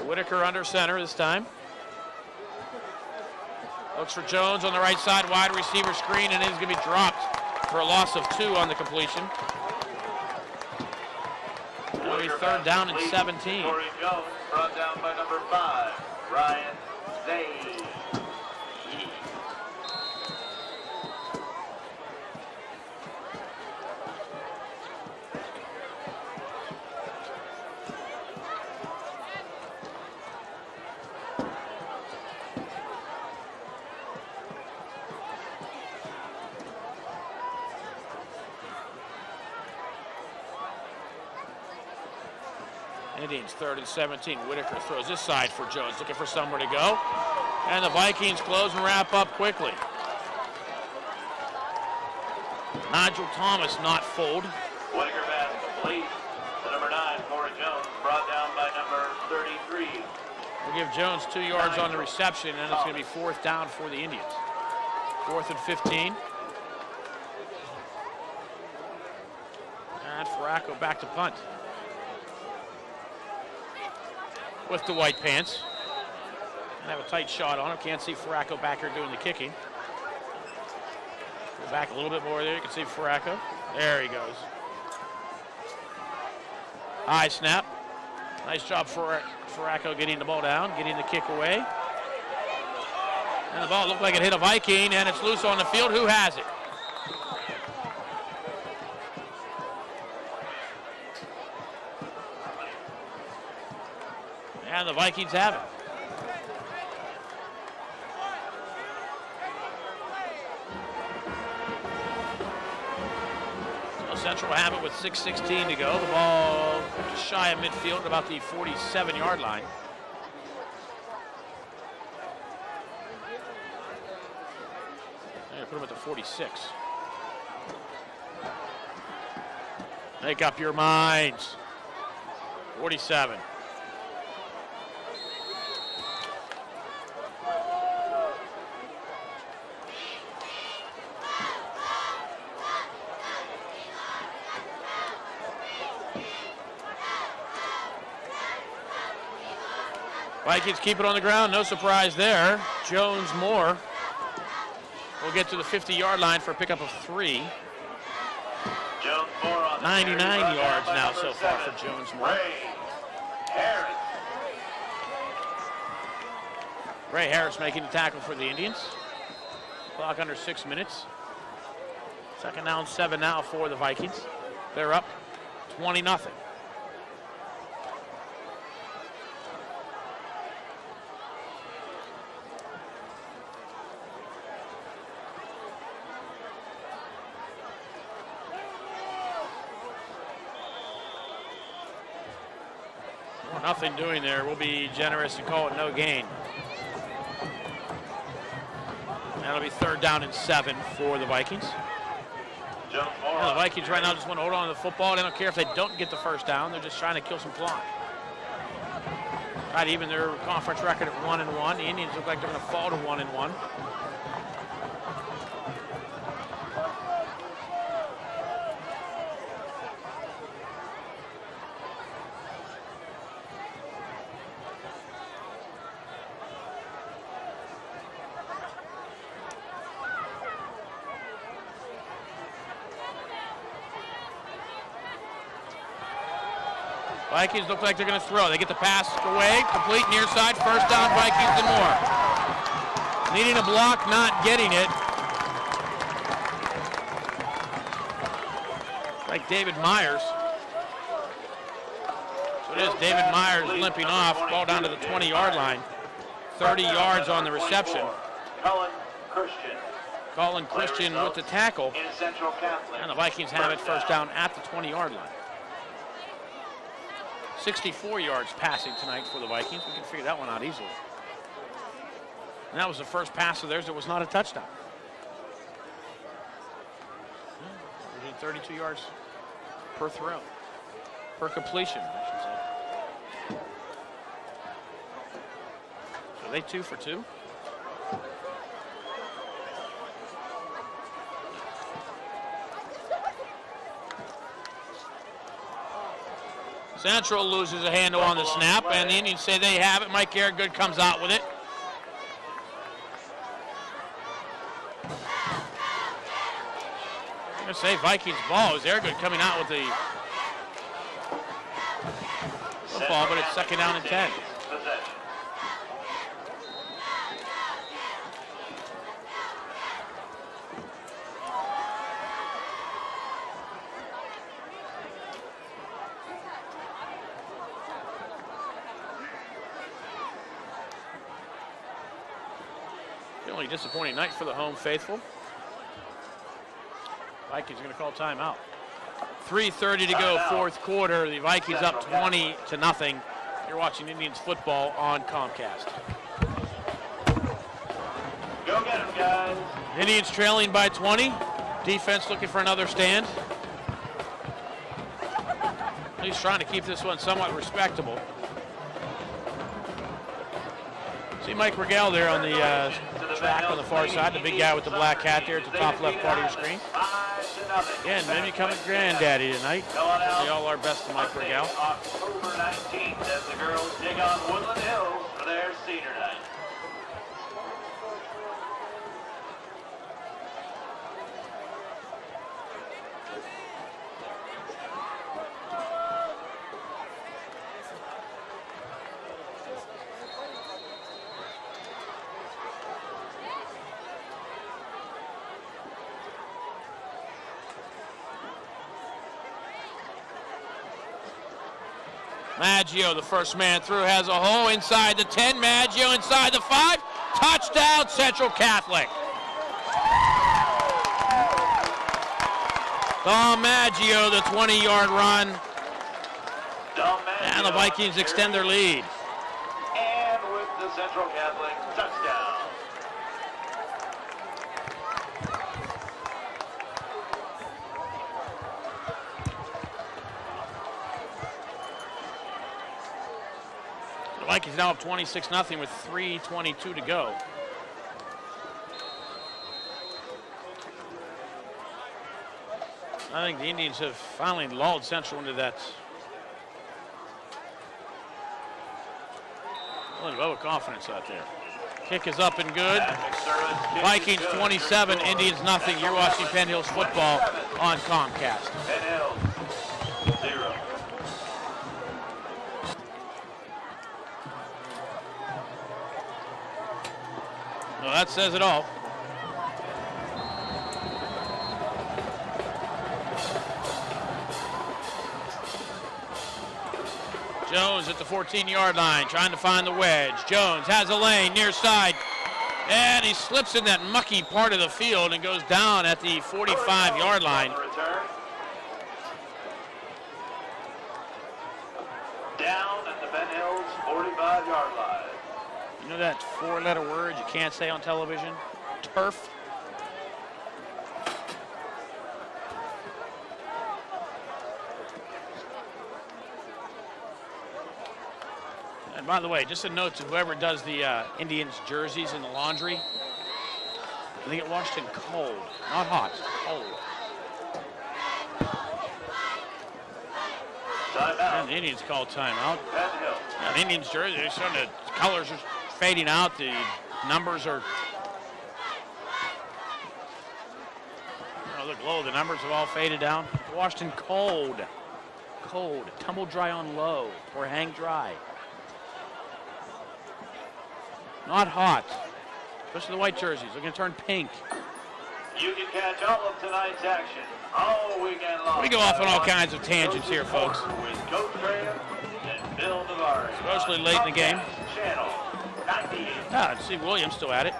Whitaker under center this time. Looks for Jones on the right side, wide receiver screen, and it's going to be dropped for a loss of 2 on the completion. It'll be third down and 17. Corey Jones brought down by number 5, Ryan Zay. Indians 3rd and 17. Whitaker throws this side for Jones, looking for somewhere to go. And the Vikings close and wrap up quickly. Nigel Thomas not fooled. Whitaker pass complete to number 9, Corey Jones, brought down by number 33. We'll give Jones 2 yards on the reception, and it's going to be 4th down for the Indians. 4th and 15. And Farraco back to punt. With the white pants. And have a tight shot on him. Can't see Farraco back here doing the kicking. Go back a little bit more there. You can see Farraco. There he goes. High snap. Nice job for Farraco getting the ball down, getting the kick away. And the ball looked like it hit a Viking, and it's loose on the field. Who has it? And the Vikings have it. So Central will have it with 6:16 to go. The ball just shy of midfield at about the 47-yard line. And put him at the 46. Make up your minds. 47. Vikings keep it on the ground, no surprise there. Jones Moore will get to the 50-yard line for a pickup of 3. Jones Moore on 99 yards now so far for Jonesmore. Ray Harris making the tackle for the Indians. Clock under 6 minutes. Second down, 7 now for the Vikings. They're up 20-0. Nothing doing there. We'll be generous and call it no gain. That'll be 3rd down and 7 for the Vikings. Yeah, the Vikings right now just want to hold on to the football. They don't care if they don't get the first down. They're just trying to kill some clock. Right, even their conference record at 1-1. The Indians look like they're going to fall to 1-1. Vikings look like they're going to throw. They get the pass away, complete near side, first down, Vikings and more. Needing a block, not getting it. Like David Myers. So it is David Myers limping off, ball down to the 20-yard line. 30 yards on the reception. Colin Christian with the tackle. And the Vikings have it first down at the 20-yard line. 64 yards passing tonight for the Vikings. We can figure that one out easily. And that was the first pass of theirs that was not a touchdown. They did 32 yards per throw, per completion, I should say. So they 2 for 2. Central loses a handle on the snap, and the Indians say they have it. Mike Airgood comes out with it. I'm going to say Vikings ball. Is Airgood coming out with the football, but it's 2nd down and 10. Disappointing night for the home faithful. Vikings are going to call timeout. 3:30 to go, 4th quarter. The Vikings up 20-0. You're watching Indians football on Comcast. Go get 'em, guys. Indians trailing by 20. Defense looking for another stand. At least trying to keep this one somewhat respectable. See Mike Regale there on the track on the far side, the big guy with the black hat there at the top left part of your screen. Again, maybe coming granddaddy tonight. We all our best to Mike Regale. October 19th as the girls dig on Woodland Hills for their senior night. Maggio, the first man through, has a hole inside the 10. Maggio inside the 5. Touchdown, Central Catholic. Dom Maggio, the 20-yard run. And the Vikings extend their lead. And with the Central Catholic touchdown. The Vikings now up 26-0 with 3:22 to go. I think the Indians have finally lulled Central into that confidence out there. Kick is up and good. Vikings 27, Indians nothing. You're watching Penn Hills football on Comcast. Penn Hills Well, that says it all. Jones at the 14-yard line, trying to find the wedge. Jones has a lane near side, and he slips in that mucky part of the field and goes down at the 45-yard line. Down at the Penn Hills 45-yard line. You know that four-letter word you can't say on television? Turf. And by the way, just a note to whoever does the Indians jerseys in the laundry, they get washed in cold, not hot, cold. And the Indians call timeout. Yeah, the Indians jersey, they're showing the colors are fading out, the numbers are, look low, the numbers have all faded down. Washed in cold, tumble dry on low or hang dry. Not hot, especially the white jerseys. They're going to turn pink. You can catch all of tonight's action all weekend long. We go off on all kinds of tangents here, folks. With Coach Graham and Bill Navarre. Especially late in the game. Channel 98. Steve Williams still at it.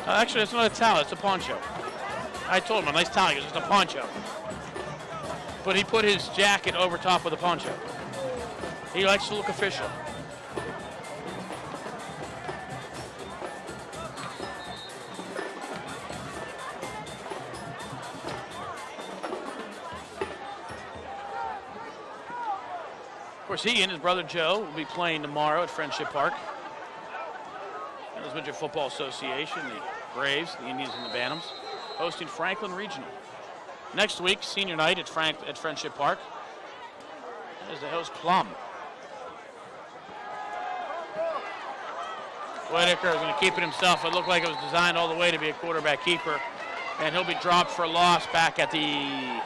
Actually, it's not a towel, it's a poncho. I told him a nice towel, it's just a poncho. But he put his jacket over top of the poncho. He likes to look official. Of course, he and his brother Joe will be playing tomorrow at Friendship Park. The Midget Football Association, the Braves, the Indians, and the Bantams, hosting Franklin Regional. Next week, senior night at Friendship Park, as they host Plum. Whitaker is going to keep it himself. It looked like it was designed all the way to be a quarterback keeper, and he'll be dropped for a loss back at the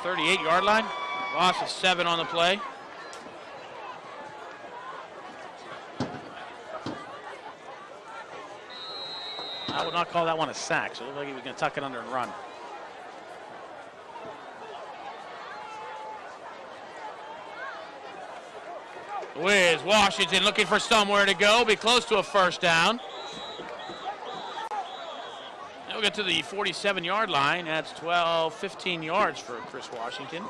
38-yard line. Loss of 7 on the play. I would not call that one a sack, so it looked like he was going to tuck it under and run. Wiz Washington looking for somewhere to go, be close to a first down. He'll get to the 47-yard line. That's 15 yards for Chris Washington.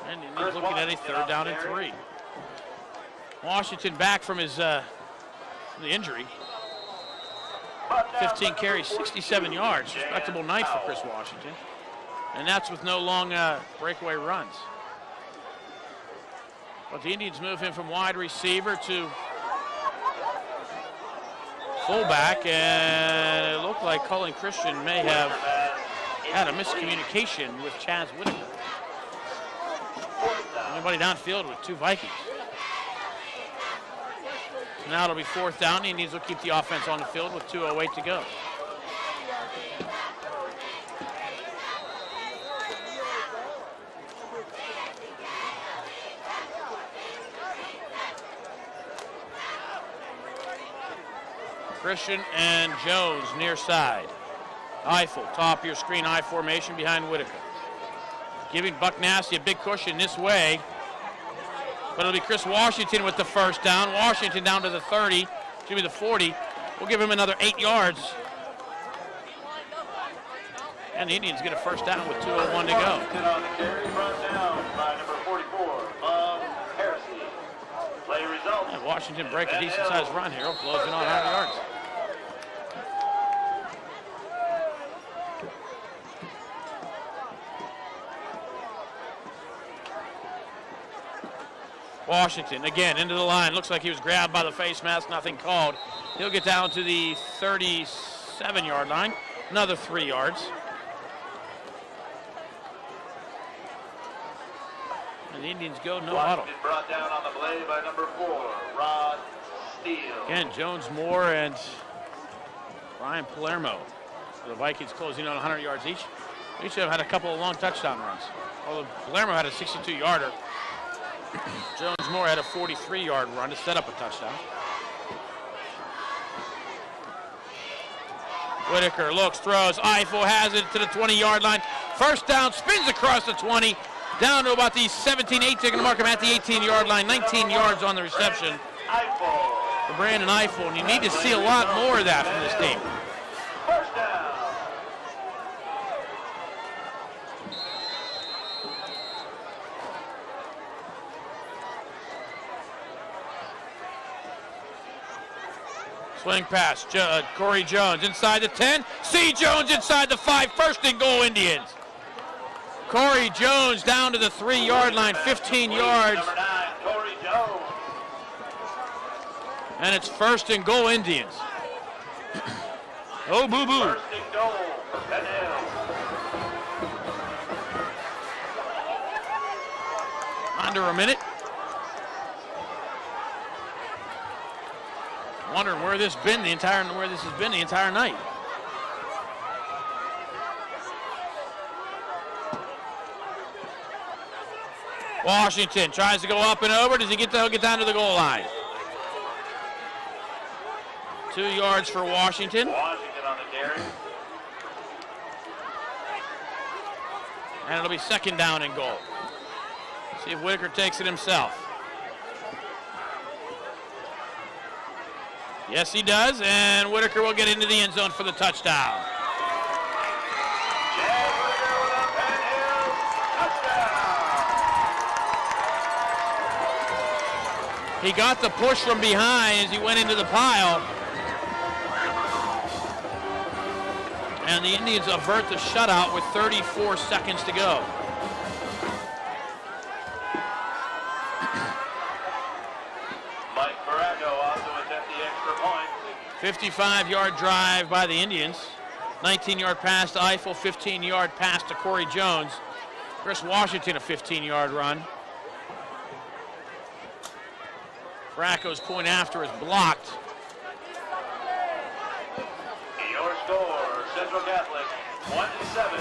And he's looking at a 3rd down and 3. Washington back from his the injury. 15 carries, 67 yards. Respectable night for Chris Washington. And that's with no long breakaway runs. But the Indians move him from wide receiver to fullback, and it looked like Cullen Christian may have had a miscommunication with Chaz Whitaker. Anybody downfield with 2 Vikings. So now it'll be 4th down. The Indians will keep the offense on the field with 2:08 to go. Christian and Jones near side. Eiffel, top of your screen, I formation behind Whitaker. Giving Buck Nasty a big cushion this way. But it'll be Chris Washington with the first down. Washington down to the 30, should be the 40. We'll give him another 8 yards. And the Indians get a first down with 2:01 to go. On the carry, brought down by number 44, Bob Heresy. Play results. And Washington break a decent-sized run here. Closing on 100 yards. Washington again into the line. Looks like he was grabbed by the face mask. Nothing called. He'll get down to the 37-yard line. Another 3 yards. And the Indians go no huddle. Brought down on the play by number 4, Rod Steele. Again, Jones Moore and Ryan Palermo. So the Vikings closing on 100 yards each. We should have had a couple of long touchdown runs. Although Palermo had a 62-yarder. Jones-Moore had a 43-yard run to set up a touchdown. Whitaker looks, throws. Eiffel has it to the 20-yard line. First down, spins across the 20, down to about the 17, 18, going to mark him at the 18-yard line. 19 yards on the reception for Brandon Eiffel, and you need to see a lot more of that from this team. First down. Swing pass, Corey Jones inside the 10. C. Jones inside the 5. First and goal, Indians. Corey Jones down to the 3-yard line, 15 yards. Number 9, Corey Jones. And it's first and goal, Indians. Oh, boo-boo. First and goal for Penn Hill. Under a minute. Wondering where this has been the entire night. Washington tries to go up and over. Does he get down to the goal line? 2 yards for Washington. Washington on the carry. And it'll be second down and goal. See if Whitaker takes it himself. Yes, he does, and Whitaker will get into the end zone for the touchdown. Chad Whitaker with a Penn Hill touchdown. He got the push from behind as he went into the pile. And the Indians avert the shutout with 34 seconds to go. Mike Barago also attempt the extra point. 55-yard drive by the Indians. 19-yard pass to Eiffel, 15-yard pass to Corey Jones. Chris Washington, a 15-yard run. Bracco's point after is blocked. Your score, Central Catholic, 1-7.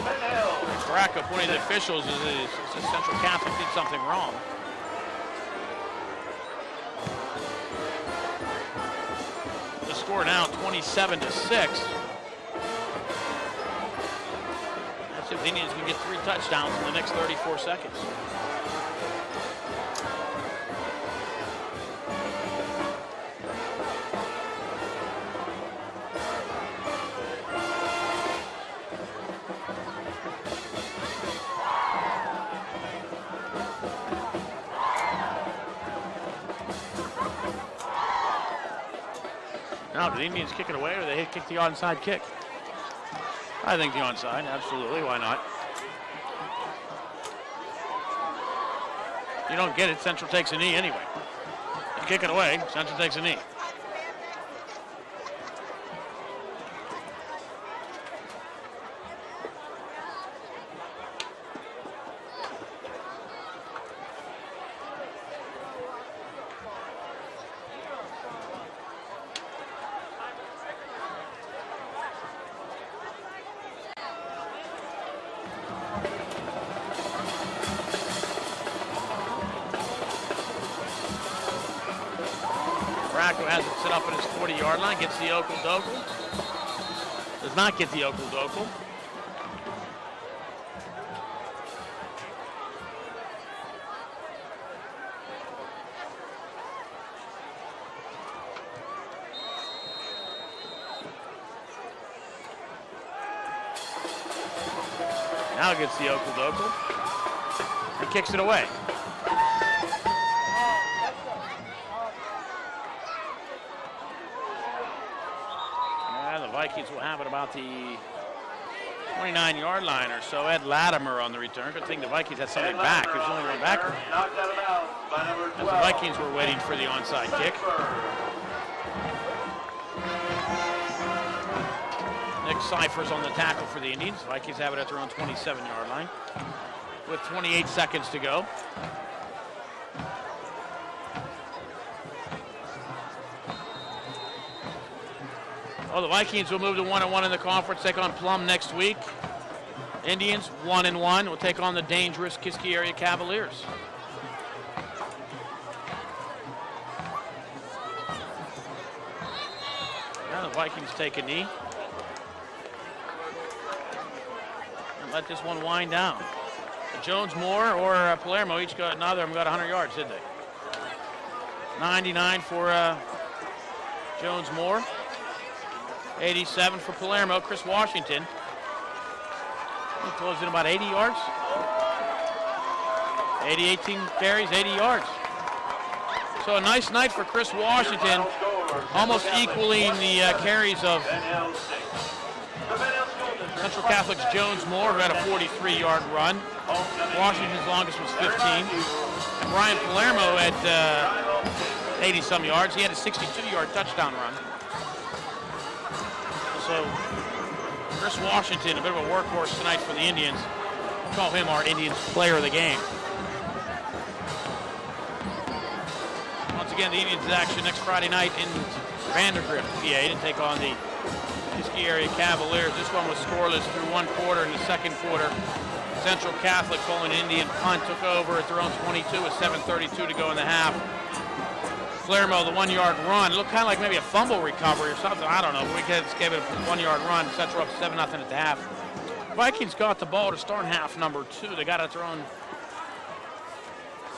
Penn Hill. Bracco pointing to the officials as Central Catholic did something wrong. The score now 27-6. That's if the Indians can get 3 touchdowns in the next 34 seconds. Now, do the Indians kick it away, or they kick the onside kick? I think the onside, absolutely. Why not? You don't get it, Central takes a knee anyway. You kick it away, Central takes a knee. Bracco has it set up at his 40-yard line, gets the Okle-Dokle. Does not get the Okle-Dokle. Now gets the Okle-Dokle. He kicks it away. Vikings will have it about the 29-yard line or so. Ed Latimer on the return. Good thing the Vikings had something back. There's only one backer. Knocked out of bounds by number 12. As the Vikings were waiting for the onside kick. Nick Cyphers on the tackle for the Indians. Vikings have it at their own 27-yard line with 28 seconds to go. Oh, the Vikings will move to 1-1 in the conference, take on Plum next week. Indians 1-1 will take on the dangerous Kiski area Cavaliers. Now the Vikings take a knee. And let this one wind down. Jones Moore or Palermo each got, neither of them got 100 yards, did they? 99 for Jones Moore. 87 for Palermo. Chris Washington. He closed in about 80 yards. 18 carries, 80 yards. So a nice night for Chris Washington, almost equaling the carries of Central Catholic's Jones Moore, who had a 43-yard run. Washington's longest was 15. And Brian Palermo had 80-some yards. He had a 62-yard touchdown run. So Chris Washington, a bit of a workhorse tonight for the Indians. We'll call him our Indians player of the game. Once again, the Indians action next Friday night in Vandergrift, PA, to take on the Kiski area Cavaliers. This one was scoreless through one quarter. In the second quarter, Central Catholic, following an Indian punt, took over at their own 22 with 7:32 to go in the half. Palermo, the 1-yard run. It looked kind of like maybe a fumble recovery or something. I don't know. But we just gave it a 1-yard run. Central up 7-0 at the half. Vikings got the ball to start half number 2. They got it at their own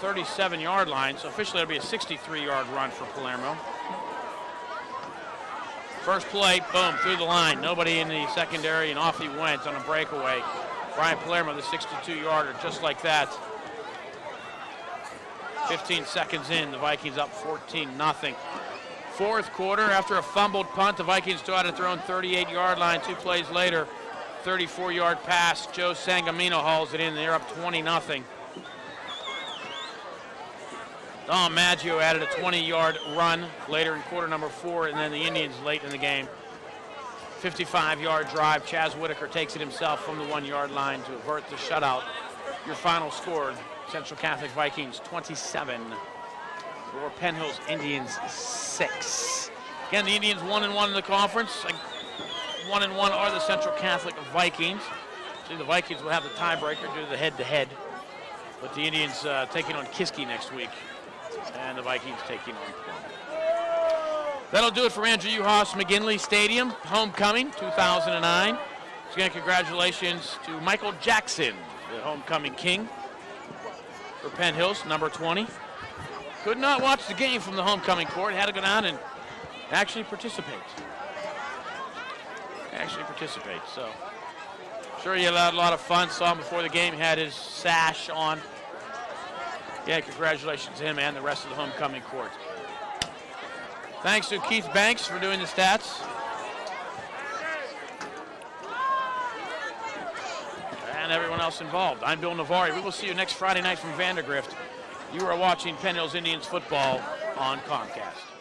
37-yard line. So officially it'll be a 63-yard run for Palermo. First play, boom, through the line. Nobody in the secondary, and off he went on a breakaway. Brian Palermo, the 62-yarder, just like that. 15 seconds in, the Vikings up 14-0. Fourth quarter, after a fumbled punt, the Vikings got at their own 38-yard line. 2 plays later, 34-yard pass. Joe Sangamino hauls it in. They're up 20-0. Don Maggio added a 20-yard run later in quarter number 4, and then the Indians late in the game. 55-yard drive. Chaz Whitaker takes it himself from the 1-yard line to avert the shutout. Your final score, Central Catholic Vikings 27, or Penn Hills Indians 6. Again, the Indians 1-1 in the conference. 1-1 are the Central Catholic Vikings. See, the Vikings will have the tiebreaker due to the head-to-head. But the Indians taking on Kiski next week, and the Vikings taking on Penn. That'll do it for Andrew Uhas McGinley Stadium, homecoming 2009. So again, congratulations to Michael Jackson, the homecoming king for Penn Hills, number 20. Could not watch the game from the homecoming court. Had to go down and actually participate. So sure he had a lot of fun. Saw him before the game. He had his sash on. Yeah, congratulations to him and the rest of the homecoming court. Thanks to Keith Banks for doing the stats. And everyone else involved. I'm Bill Navari. We will see you next Friday night from Vandergrift. You are watching Penn Hills Indians football on Comcast.